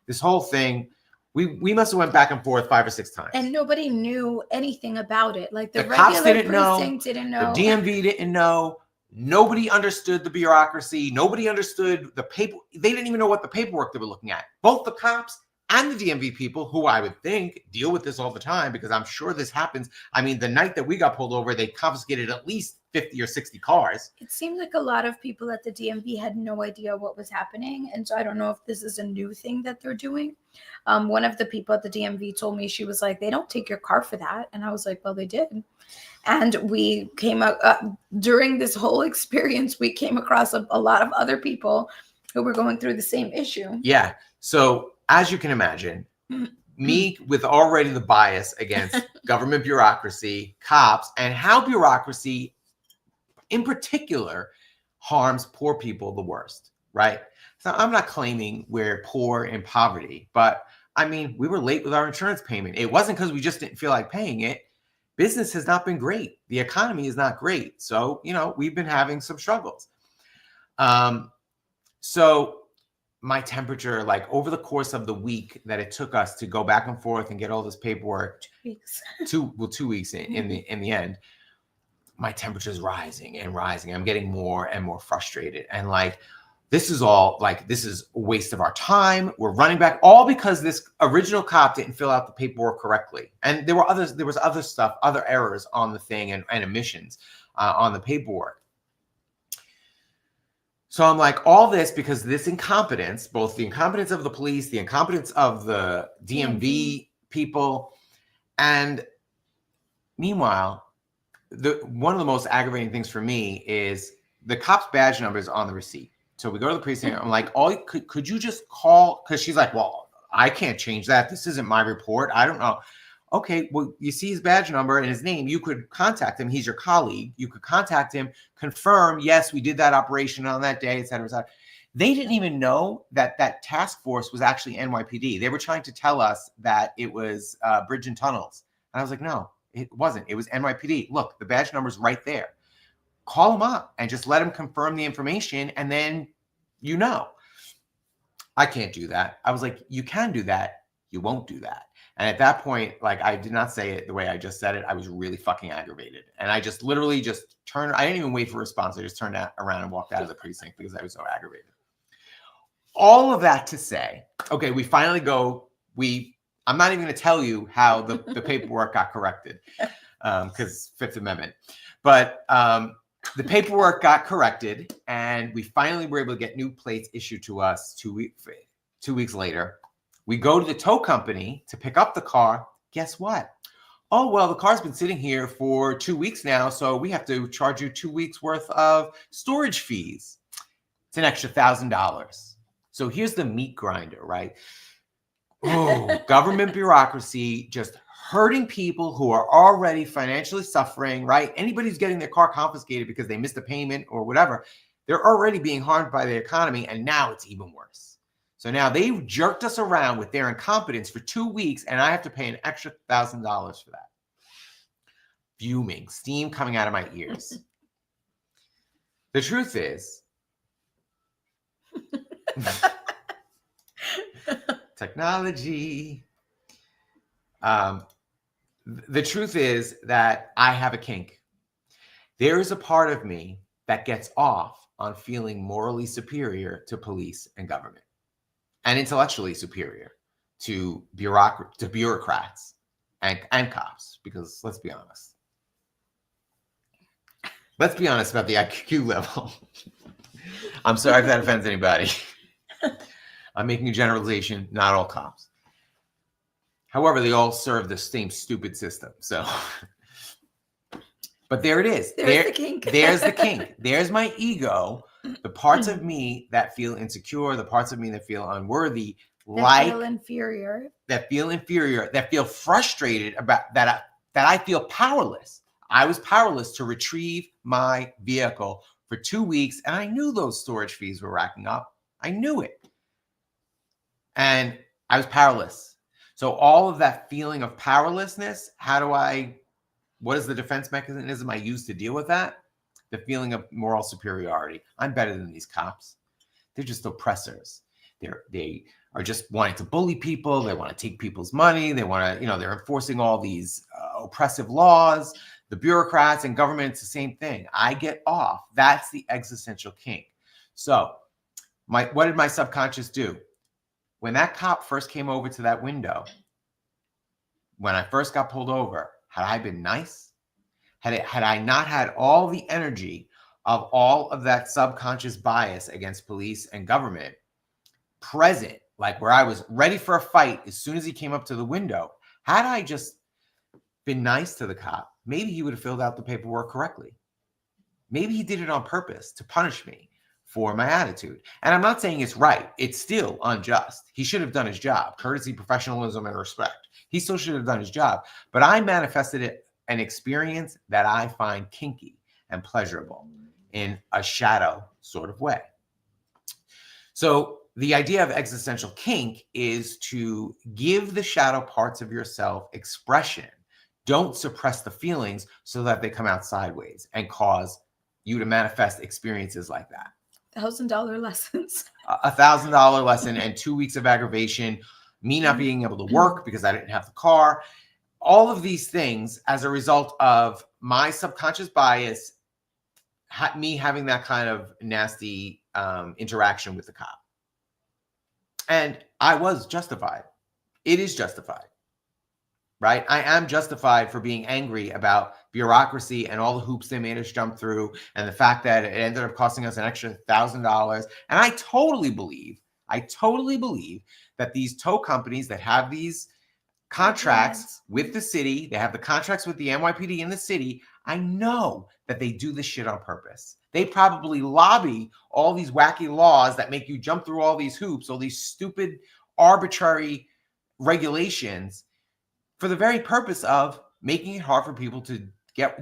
This whole thing. We must have went back and forth 5 or 6 times. And nobody knew anything about it. Like the cops regular precinct didn't know. The DMV didn't know. Nobody understood the bureaucracy. Nobody understood the paper. They didn't even know what the paperwork they were looking at. Both the cops and the DMV people, who I would think deal with this all the time, because I'm sure this happens. I mean, the night that we got pulled over, they confiscated at least 50 or 60 cars. It seemed like a lot of people at the DMV had no idea what was happening. And so I don't know if this is a new thing that they're doing. One of the people at the DMV told me, she was like, they don't take your car for that. And I was like, well, they did. And we came up during this whole experience, we came across a lot of other people who were going through the same issue. Yeah. So as you can imagine, me with already the bias against government bureaucracy, cops, and how bureaucracy in particular harms poor people the worst, right? So I'm not claiming we're poor in poverty, but I mean, we were late with our insurance payment. It wasn't because we just didn't feel like paying it. Business has not been great. The economy is not great. So, we've been having some struggles. So my temperature, like over the course of the week that it took us to go back and forth and get all this paperwork, 2 weeks. 2 weeks in the end, my temperature is rising and rising. I'm getting more and more frustrated. And like, this is a waste of our time. We're running back, all because this original cop didn't fill out the paperwork correctly. And there was other stuff, other errors on the thing and omissions on the paperwork. So I'm like, all this because this incompetence, both the incompetence of the police, the incompetence of the DMV people. And meanwhile, one of the most aggravating things for me is the cop's badge number is on the receipt. So we go to the precinct. I'm like, could you just call? Because she's like, well, I can't change that. This isn't my report. I don't know. Okay, well, you see his badge number and his name. You could contact him. He's your colleague. You could contact him, confirm, yes, we did that operation on that day, et cetera, et cetera. They didn't even know that that task force was actually NYPD. They were trying to tell us that it was Bridge and Tunnels. And I was like, no, it wasn't. It was NYPD. Look, the badge number's right there. Call him up and just let him confirm the information, and then you know. I can't do that. I was like, you can do that. You won't do that. And at that point, like, I did not say it the way I just said it. I was really fucking aggravated. And I just literally just turned. I didn't even wait for a response. I just turned around and walked out of the precinct because I was so aggravated. All of that to say, okay, we finally go. I'm not even going to tell you how the paperwork got corrected because Fifth Amendment. But the paperwork got corrected, and we finally were able to get new plates issued to us 2 weeks later. We go to the tow company to pick up the car. Guess what? Oh, well, the car's been sitting here for 2 weeks now, so we have to charge you 2 weeks worth of storage fees. It's an extra $1,000. So here's the meat grinder, right? Oh, government bureaucracy just hurting people who are already financially suffering, right? Anybody who's getting their car confiscated because they missed a payment or whatever, they're already being harmed by the economy, and now it's even worse. So now they've jerked us around with their incompetence for 2 weeks, and I have to pay an extra $1,000 for that. Fuming, steam coming out of my ears. The truth is, technology. The truth is that I have a kink. There is a part of me that gets off on feeling morally superior to police and government, and intellectually superior to bureaucrats and cops. Because let's be honest. Let's be honest about the IQ level. I'm sorry if that offends anybody. I'm making a generalization, not all cops. However, they all serve the same stupid system. So, but there it is. There's the kink. There's the kink. There's my ego. The parts of me that feel insecure, the parts of me that feel unworthy, that feel inferior, that feel frustrated about that I feel powerless. I was powerless to retrieve my vehicle for 2 weeks, and I knew those storage fees were racking up. I knew it. And I was powerless. So all of that feeling of powerlessness, what is the defense mechanism I use to deal with that? The feeling of moral superiority. I'm better than these cops. They're just oppressors. They are just wanting to bully people. They want to take people's money. They want to, they're enforcing all these oppressive laws. The bureaucrats and government, it's the same thing. I get off. That's the existential kink. So what did my subconscious do? When that cop first came over to that window, when I first got pulled over, had I been nice? Had I not had all the energy of all of that subconscious bias against police and government present, like where I was ready for a fight as soon as he came up to the window, had I just been nice to the cop, maybe he would have filled out the paperwork correctly. Maybe he did it on purpose to punish me for my attitude. And I'm not saying it's right. It's still unjust. He should have done his job. Courtesy, professionalism, and respect. He still should have done his job. But I manifested an experience that I find kinky and pleasurable in a shadow sort of way. So the idea of existential kink is to give the shadow parts of yourself expression. Don't suppress the feelings so that they come out sideways and cause you to manifest experiences like that. $1,000 lessons. $1,000 lesson and 2 weeks of aggravation, me not being able to work because I didn't have the car, all of these things as a result of my subconscious bias, me having that kind of nasty interaction with the cop. And I was justified. It is justified, right? I am justified for being angry about bureaucracy and all the hoops they made us jump through, and the fact that it ended up costing us an extra $1,000. And I totally believe that these tow companies that have these contracts with the city, they have the contracts with the NYPD in the city, I know that they do this shit on purpose. They probably lobby all these wacky laws that make you jump through all these hoops, all these stupid, arbitrary regulations for the very purpose of making it hard for people to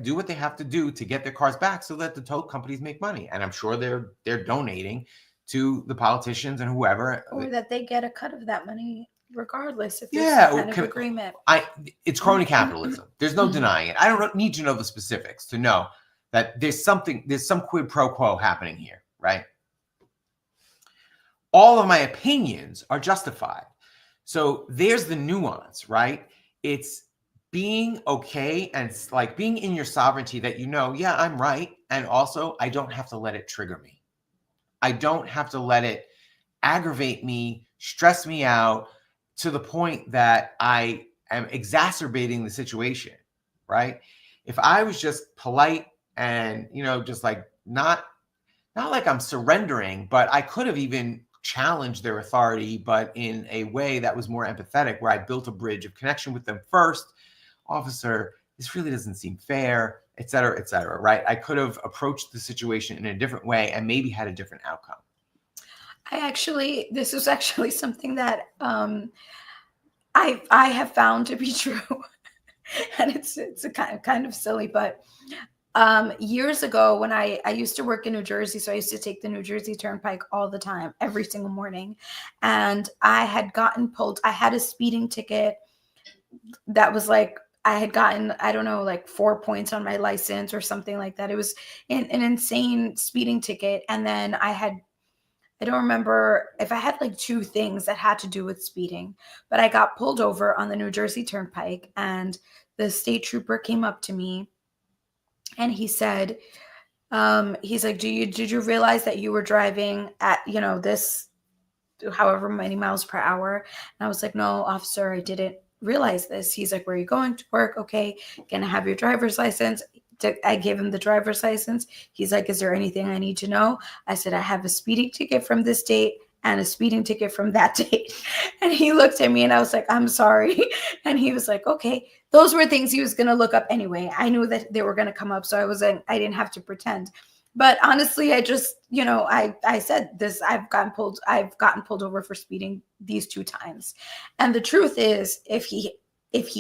do what they have to do to get their cars back so that the tow companies make money. And I'm sure they're donating to the politicians and whoever. Or that they get a cut of that money regardless if there's some kind of agreement. It's crony capitalism. There's no denying it. I don't need to know the specifics to know that there's some quid pro quo happening here, right? All of my opinions are justified. So there's the nuance, right? It's being okay and it's like being in your sovereignty that yeah, I'm right. And also I don't have to let it trigger me. I don't have to let it aggravate me, stress me out to the point that I am exacerbating the situation, right? If I was just polite and, just like not like I'm surrendering, but I could have even challenged their authority, but in a way that was more empathetic, where I built a bridge of connection with them first. Officer, this really doesn't seem fair, et cetera, right? I could have approached the situation in a different way and maybe had a different outcome. This is actually something that I have found to be true. And it's a kind of silly, but years ago when I used to work in New Jersey, so I used to take the New Jersey Turnpike all the time, every single morning. And I had gotten pulled. I had a speeding ticket that was like, I had gotten, I don't know, like 4 points on my license or something like that. It was an insane speeding ticket. And then I don't remember if I had like 2 things that had to do with speeding, but I got pulled over on the New Jersey Turnpike, and the state trooper came up to me and he said, he's like, did you realize that you were driving at, this however many miles per hour? And I was like, no, officer, I didn't realize this. He's like, where are you going to work? Okay, gonna have your driver's license. I gave him the driver's license. He's like, is there anything I need to know? I said, I have a speeding ticket from this date and a speeding ticket from that date. And he looked at me and I was like, I'm sorry. And he was like, okay. Those were things he was going to look up anyway. I knew that they were going to come up, so I didn't have to pretend. But honestly, I just, I said this, I've gotten pulled over for speeding these 2 times. And the truth is, if he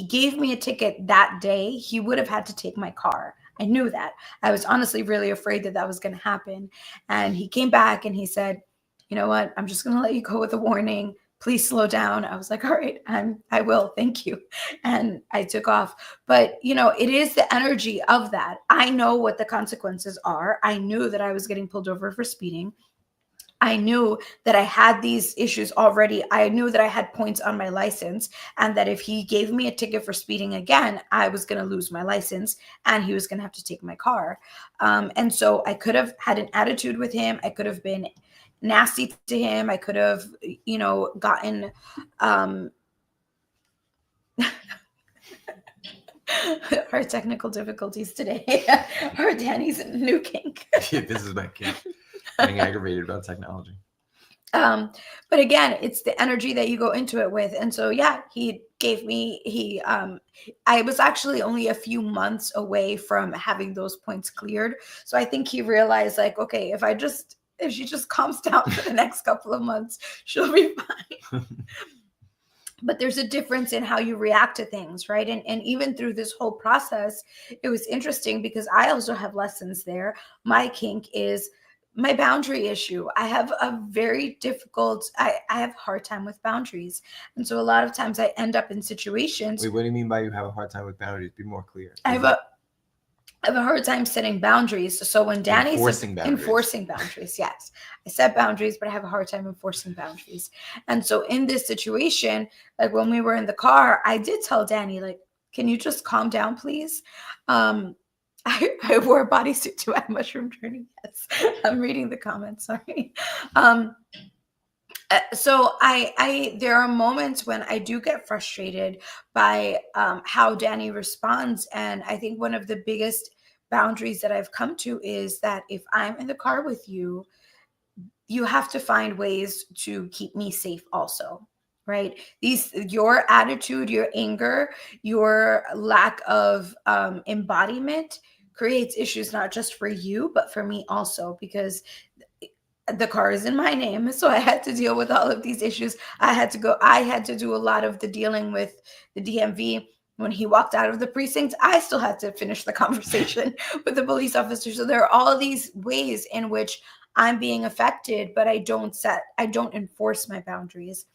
gave me a ticket that day, he would have had to take my car. I knew that. I was honestly really afraid that was going to happen. And he came back and he said, you know what? I'm just going to let you go with a warning. Please slow down. I was like, all right, I will. Thank you. And I took off. But, it is the energy of that. I know what the consequences are. I knew that I was getting pulled over for speeding. I knew that I had these issues already. I knew that I had points on my license, and that if he gave me a ticket for speeding again, I was going to lose my license and he was going to have to take my car. And so I could have had an attitude with him. I could have been nasty to him. I could have, gotten our technical difficulties today. Our Danny's new kink. Yeah, this is my kink. Getting aggravated about technology. But again, it's the energy that you go into it with. And so, yeah, I was actually only a few months away from having those points cleared. So I think he realized, like, okay, if she just calms down for the next couple of months, she'll be fine. But there's a difference in how you react to things, right? And even through this whole process, it was interesting because I also have lessons there. My kink is my boundary issue. I have a very difficult, I have a hard time with boundaries. And so a lot of times I end up in situations. Wait, what do you mean by you have a hard time with boundaries? Be more clear. I have a hard time setting boundaries. So when Danny's enforcing boundaries, yes, I set boundaries, but I have a hard time enforcing boundaries. And so in this situation, like when we were in the car, I did tell Danny, like, can you just calm down, please? I wore a bodysuit to my mushroom journey. Yes, I'm reading the comments. Sorry. So there are moments when I do get frustrated by how Danny responds, and I think one of the biggest boundaries that I've come to is that if I'm in the car with you, you have to find ways to keep me safe also, right? Your attitude, your anger, your lack of embodiment creates issues not just for you but for me also, because the car is in my name, so I had to deal with all of these issues. I had to do a lot of the dealing with the DMV. When he walked out of the precinct, I still had to finish the conversation with the police officer. So there are all these ways in which I'm being affected, but I don't enforce my boundaries.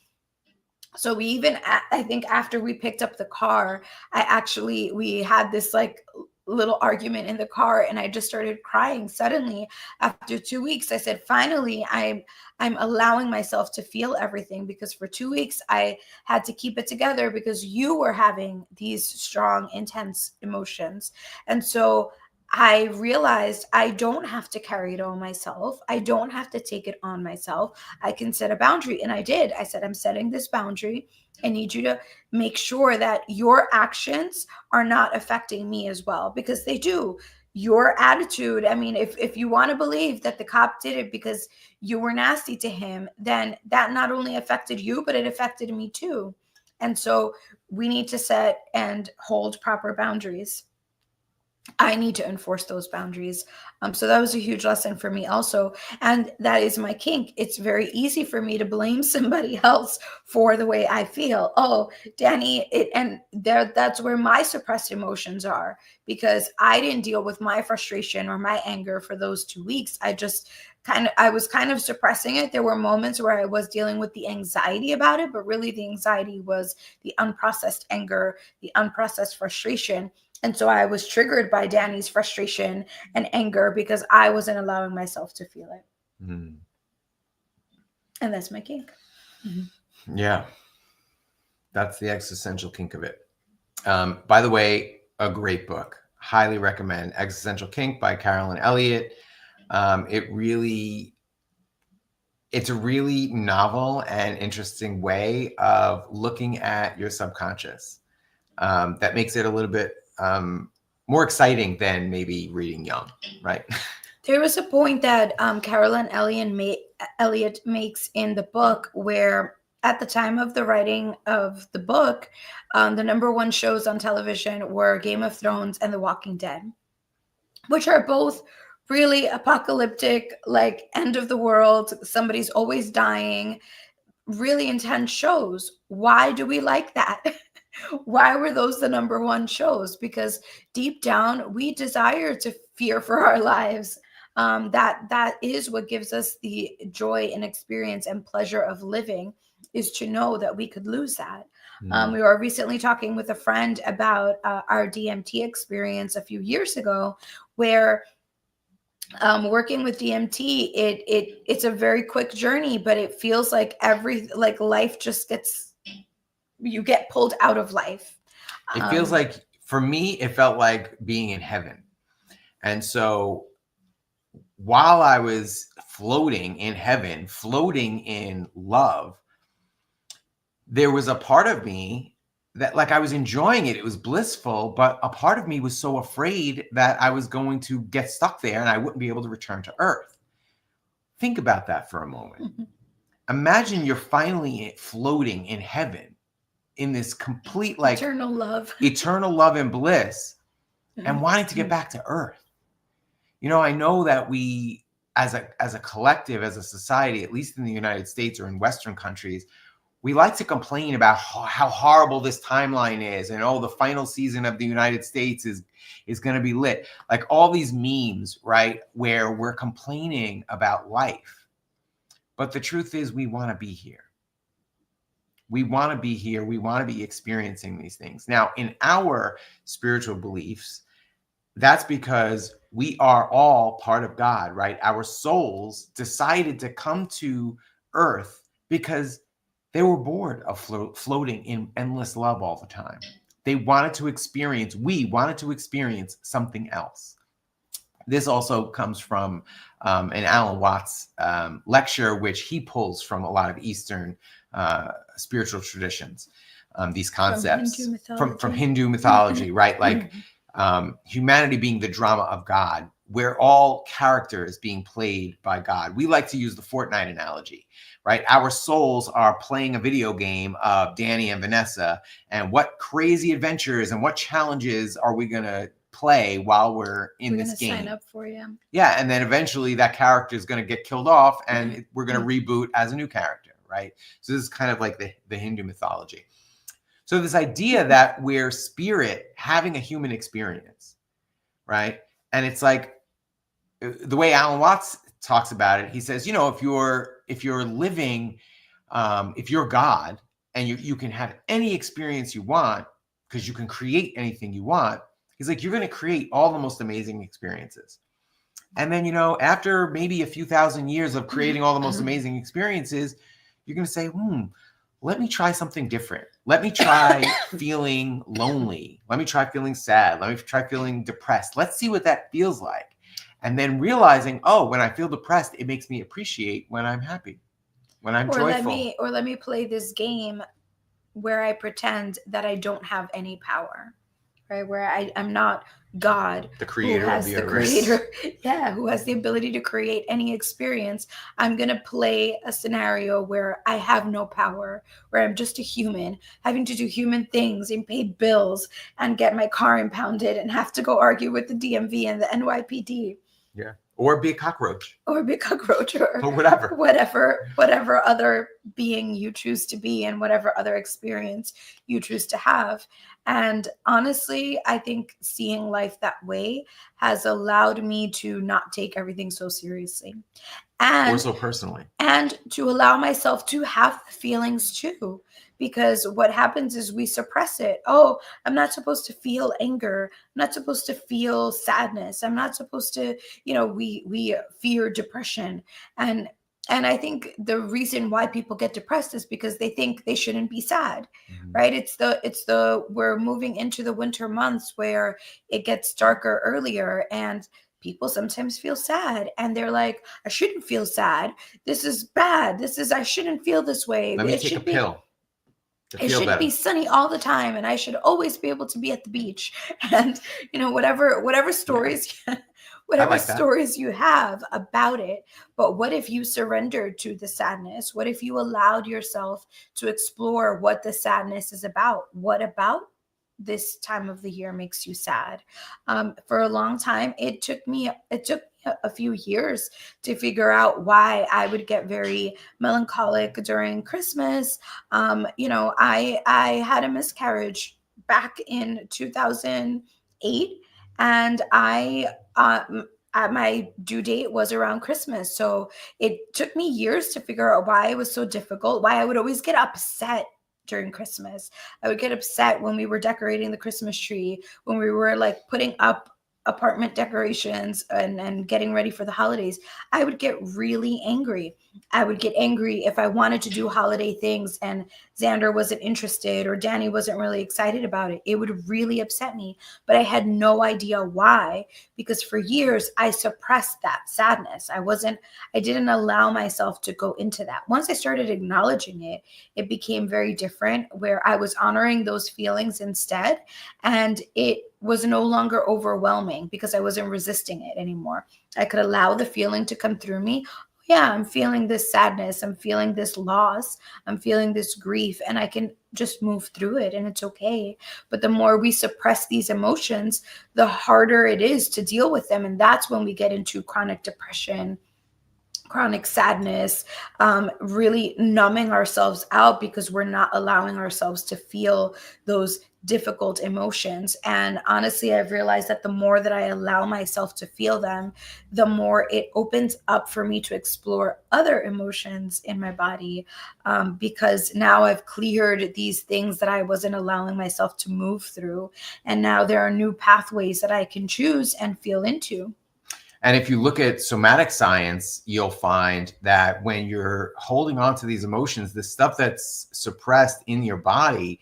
So I think after we picked up the car, we had this like little argument in the car, and I just started crying suddenly. After 2 weeks, I said, finally, I'm allowing myself to feel everything, because for 2 weeks I had to keep it together because you were having these strong, intense emotions. And so I realized I don't have to carry it all myself. I don't have to take it on myself. I can set a boundary. And I did. I said, I'm setting this boundary. I need you to make sure that your actions are not affecting me as well, because they do. Your attitude, I mean, if you want to believe that the cop did it because you were nasty to him, then that not only affected you, but it affected me too. And so we need to set and hold proper boundaries. I need to enforce those boundaries. So that was a huge lesson for me also. And that is my kink. It's very easy for me to blame somebody else for the way I feel. Oh, Danny, that's where my suppressed emotions are, because I didn't deal with my frustration or my anger for those 2 weeks. I was kind of suppressing it. There were moments where I was dealing with the anxiety about it, but really the anxiety was the unprocessed anger, the unprocessed frustration. And so I was triggered by Danny's frustration and anger because I wasn't allowing myself to feel it. Mm. And that's my kink. Mm-hmm. Yeah. That's the existential kink of it. By the way, a great book. Highly recommend Existential Kink by Carolyn Elliott. It's a really novel and interesting way of looking at your subconscious. That makes it a little bit more exciting than maybe reading Jung, right? There was a point that Carolyn Elliott makes in the book where, at the time of the writing of the book, the number one shows on television were Game of Thrones and The Walking Dead, which are both really apocalyptic, like end of the world, somebody's always dying, really intense shows. Why do we like that? Why were those the number one shows? Because deep down, we desire to fear for our lives. That is what gives us the joy and experience and pleasure of living, is to know that we could lose that. We were recently talking with a friend about our DMT experience a few years ago, where working with DMT, it's a very quick journey, but it feels like life just you get pulled out of life. It feels like, for me, it felt like being in heaven. And so while I was floating in heaven, floating in love, there was a part of me that, like, I was enjoying it. It was blissful, but a part of me was so afraid that I was going to get stuck there and I wouldn't be able to return to Earth. Think about that for a moment. Mm-hmm. Imagine you're finally floating in heaven in this complete, like, eternal love and bliss, and wanting to get back to Earth. You know, I know that we, as a collective, as a society, at least in the United States or in Western countries, we like to complain about how horrible this timeline is, and the final season of the United States is going to be lit. Like all these memes, right, where we're complaining about life. But the truth is, we want to be here. We want to be here. We want to be experiencing these things. Now, in our spiritual beliefs, That's because we are all part of God, right? Our souls decided to come to earth because they were bored of floating in endless love all the time. We wanted to experience something else. This also comes from an Alan Watts lecture, which he pulls from a lot of Eastern spiritual traditions. These concepts from Hindu mythology, right? Like humanity being the drama of God. We're all characters being played by God. We like to use the Fortnite analogy, right? Our souls are playing a video game of Danny and Vanessa, and what crazy adventures and what challenges are we going to play while we're in this game? Sign up for you. Yeah, and then eventually that character is going to get killed off, and we're going to reboot as a new character, right? So this is kind of like the Hindu mythology. So this idea that we're spirit having a human experience, right? And it's like the way Alan Watts talks about it. He says, you know, if you're living, if you're God and you can have any experience you want because you can create anything you want. He's like, you're going to create all the most amazing experiences. And then, you know, after maybe a few thousand years of creating all the most amazing experiences, you're going to say, let me try something different. Let me try feeling lonely. Let me try feeling sad. Let me try feeling depressed. Let's see what that feels like. And then realizing, oh, when I feel depressed, it makes me appreciate when I'm happy, when I'm joyful. Let me play this game where I pretend that I don't have any power, right? Where I'm not God, the creator of the universe. Who has the ability to create any experience. I'm going to play a scenario where I have no power, where I'm just a human having to do human things and pay bills and get my car impounded and have to go argue with the DMV and the NYPD. Yeah. Or be a cockroach. Or whatever other being you choose to be and whatever other experience you choose to have. And honestly, I think seeing life that way has allowed me to not take everything so seriously. And or so personally. And to allow myself to have feelings too. Because what happens is we suppress it. Oh, I'm not supposed to feel anger. I'm not supposed to feel sadness. I'm not supposed to, we fear depression. And I think the reason why people get depressed is because they think they shouldn't be sad, right? We're moving into the winter months where it gets darker earlier, and people sometimes feel sad and they're like, I shouldn't feel sad. This is bad. I shouldn't feel this way. Let me take a pill. It shouldn't be sunny all the time, and I should always be able to be at the beach. And whatever stories, stories you have about it. But what if you surrendered to the sadness? What if you allowed yourself to explore what the sadness is about? What about this time of the year makes you sad? For a long time, it took me a few years to figure out why I would get very melancholic during Christmas. I had a miscarriage back in 2008, and my due date was around Christmas. So it took me years to figure out why it was so difficult, why I would always get upset during Christmas. I would get upset when we were decorating the Christmas tree, when we were like putting up apartment decorations and getting ready for the holidays. I would get really angry. I would get angry if I wanted to do holiday things and Xander wasn't interested or Danny wasn't really excited about it. It would really upset me, but I had no idea why, because for years I suppressed that sadness. I didn't allow myself to go into that. Once I started acknowledging it, it became very different, where I was honoring those feelings instead, and it was no longer overwhelming because I wasn't resisting it anymore. I could allow the feeling to come through me. Yeah, I'm feeling this sadness. I'm feeling this loss. I'm feeling this grief, and I can just move through it, and it's okay. But the more we suppress these emotions, the harder it is to deal with them. And that's when we get into chronic depression, chronic sadness, really numbing ourselves out because we're not allowing ourselves to feel those difficult emotions. And honestly, I've realized that the more that I allow myself to feel them, the more it opens up for me to explore other emotions in my body, because now I've cleared these things that I wasn't allowing myself to move through. And now there are new pathways that I can choose and feel into. And if you look at somatic science, you'll find that when you're holding on to these emotions, the stuff that's suppressed in your body,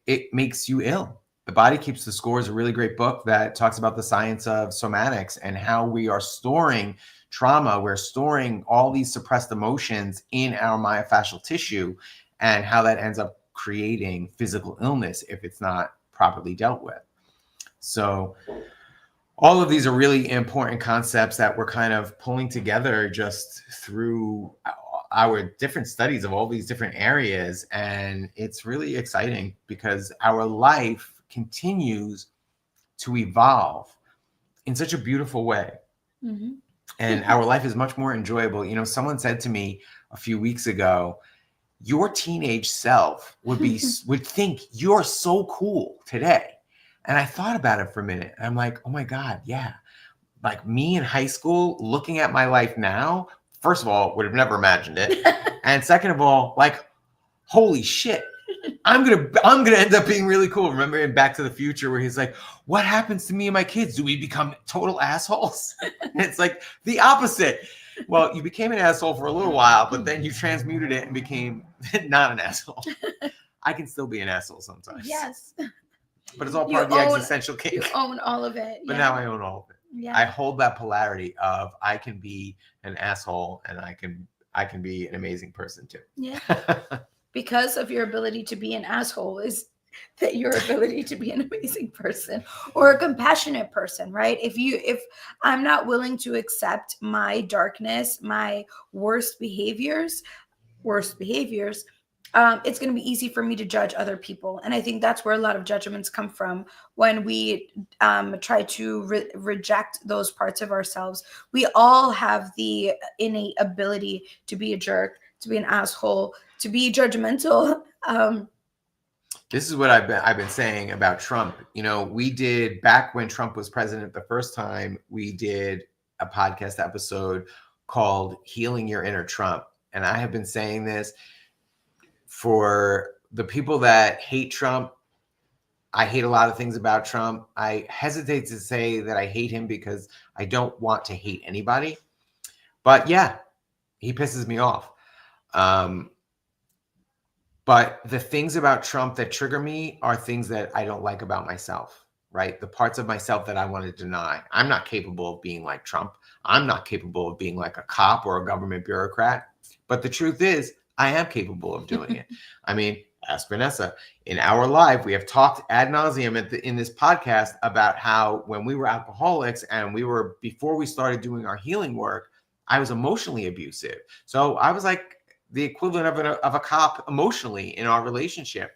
it makes you ill. The Body Keeps the Score is a really great book that talks about the science of somatics and how we are storing trauma. We're storing all these suppressed emotions in our myofascial tissue, and how that ends up creating physical illness if it's not properly dealt with. So all of these are really important concepts that we're kind of pulling together just through our different studies of all these different areas. And it's really exciting because our life continues to evolve in such a beautiful way. Mm-hmm. And our life is much more enjoyable. You know, someone said to me a few weeks ago, your teenage self would think you're so cool today. And I thought about it for a minute. And I'm like, oh my God, yeah. Like me in high school, looking at my life now, first of all, would have never imagined it. And second of all, like, holy shit, I'm gonna end up being really cool. Remember in Back to the Future where he's like, what happens to me and my kids? Do we become total assholes? And it's like the opposite. Well, you became an asshole for a little while, but then you transmuted it and became not an asshole. I can still be an asshole sometimes. Yes. But it's all part of the existential kink. You own all of it. But now I own all of it. Yeah. I hold that polarity of I can be an asshole and I can be an amazing person too. Yeah. Because of your ability to be an asshole is that your ability to be an amazing person or a compassionate person, right? If I'm not willing to accept my darkness, my worst behaviors, it's going to be easy for me to judge other people. And I think that's where a lot of judgments come from when we try to reject those parts of ourselves. We all have the innate ability to be a jerk, to be an asshole, to be judgmental. This is what I've been saying about Trump. You know, we did, back when Trump was president the first time, we did a podcast episode called Healing Your Inner Trump. And I have been saying this for the people that hate Trump. I hate a lot of things about Trump. I hesitate to say that I hate him because I don't want to hate anybody. But yeah, he pisses me off. But the things about Trump that trigger me are things that I don't like about myself, right? The parts of myself that I want to deny. I'm not capable of being like Trump. I'm not capable of being like a cop or a government bureaucrat. But the truth is, I am capable of doing it. I mean, ask Vanessa. In our life, we have talked ad nauseum in this podcast about how when we were alcoholics and before we started doing our healing work, I was emotionally abusive. So I was like the equivalent of a cop emotionally in our relationship,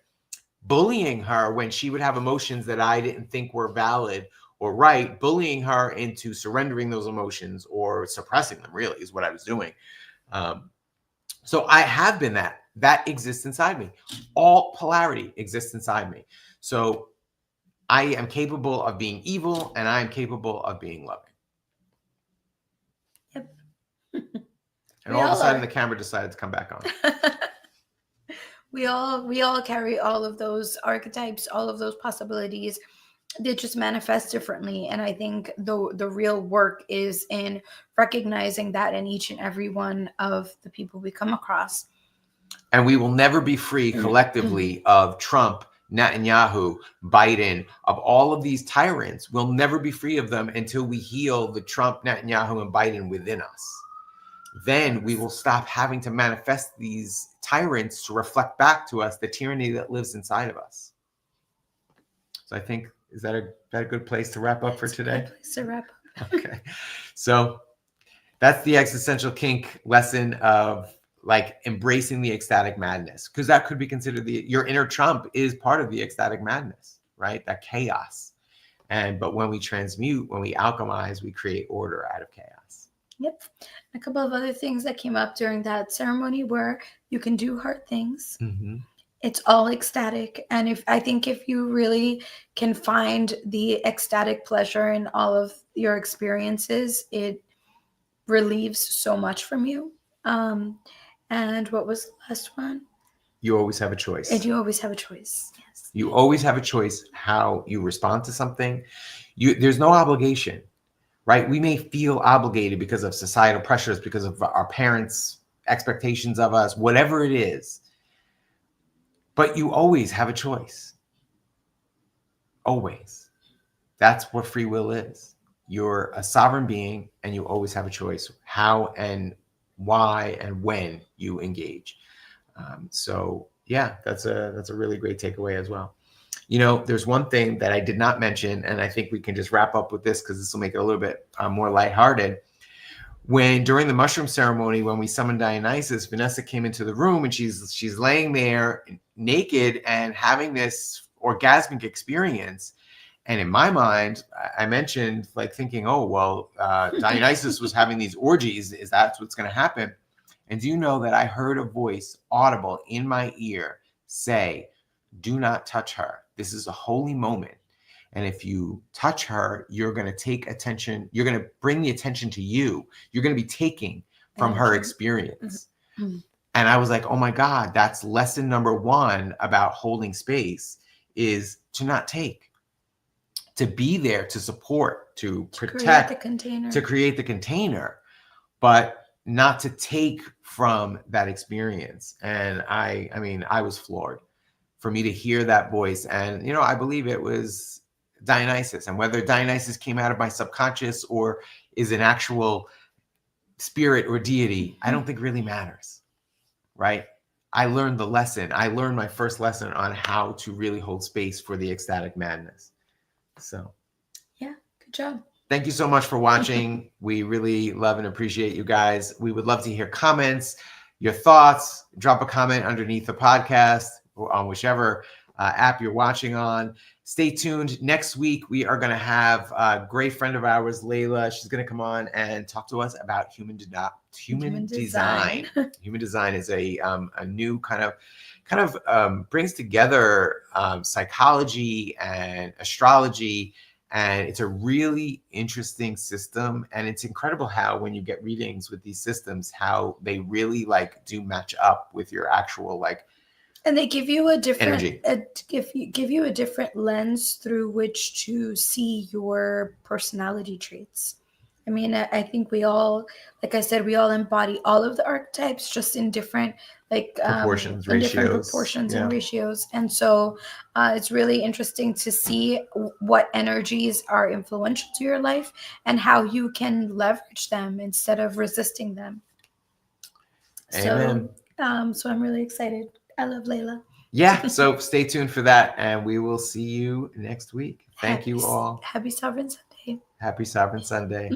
bullying her when she would have emotions that I didn't think were valid or right, bullying her into surrendering those emotions or suppressing them, really, is what I was doing. So I have been that exists inside me. All polarity exists inside me. So I am capable of being evil and I am capable of being loving. Yep. And all of a sudden the camera decided to come back on. We all carry all of those archetypes, all of those possibilities. They just manifest differently. And I think the real work is in recognizing that in each and every one of the people we come across. And we will never be free collectively of Trump, Netanyahu, Biden, of all of these tyrants. We'll never be free of them until we heal the Trump, Netanyahu, and Biden within us. Then we will stop having to manifest these tyrants to reflect back to us the tyranny that lives inside of us. So I think, is that a good place to wrap up for today? Good place to wrap up. Okay. So that's the existential kink lesson of like embracing the ecstatic madness, because that could be considered your inner Trump is part of the ecstatic madness, right? That chaos. But when we transmute, when we alchemize, we create order out of chaos. Yep. A couple of other things that came up during that ceremony were you can do hard things. Mm-hmm. It's all ecstatic. And if you really can find the ecstatic pleasure in all of your experiences, it relieves so much from you. And what was the last one? You always have a choice. And you always have a choice. Yes. You always have a choice how you respond to something. There's no obligation, right? We may feel obligated because of societal pressures, because of our parents' expectations of us, whatever it is. But you always have a choice. Always. That's what free will is. You're a sovereign being and you always have a choice how and why and when you engage. So yeah, that's a really great takeaway as well. You know, there's one thing that I did not mention, and I think we can just wrap up with this because this will make it a little bit more lighthearted. When during the mushroom ceremony, when we summoned Dionysus, Vanessa came into the room and she's laying there naked and having this orgasmic experience. And in my mind, I mentioned like thinking, oh, well, Dionysus was having these orgies. Is that what's going to happen? And do you know that I heard a voice audible in my ear say, do not touch her. This is a holy moment. And if you touch her, you're going to take attention. You're going to bring the attention to you. You're going to be taking from her experience. Mm-hmm. And I was like, oh my God, that's lesson number one about holding space is to not take, to be there, to support, to protect, to create the container, but not to take from that experience. And I mean, I was floored for me to hear that voice. And, you know, I believe it was Dionysus, and whether Dionysus came out of my subconscious or is an actual spirit or deity, I don't think really matters, right? I learned the lesson. I learned my first lesson on how to really hold space for the ecstatic madness. So yeah, good job. Thank you so much for watching. We really love and appreciate you guys. We would love to hear comments, your thoughts. Drop a comment underneath the podcast or on whichever app you're watching on. Stay tuned. Next week, we are going to have a great friend of ours, Layla. She's going to come on and talk to us about human design. Human design is a new kind of brings together psychology and astrology. And it's a really interesting system. And it's incredible how when you get readings with these systems, how they really like do match up with your actual like, and they give you a different energy. give you a different lens through which to see your personality traits. I mean, I think we all, like I said, we all embody all of the archetypes, just in different proportions, and ratios. And so it's really interesting to see what energies are influential to your life and how you can leverage them instead of resisting them. Amen. So I'm really excited. I love Layla. Yeah, so stay tuned for that, and we will see you next week. Thank you all. Happy Sovereign Sunday. Happy Sovereign Sunday.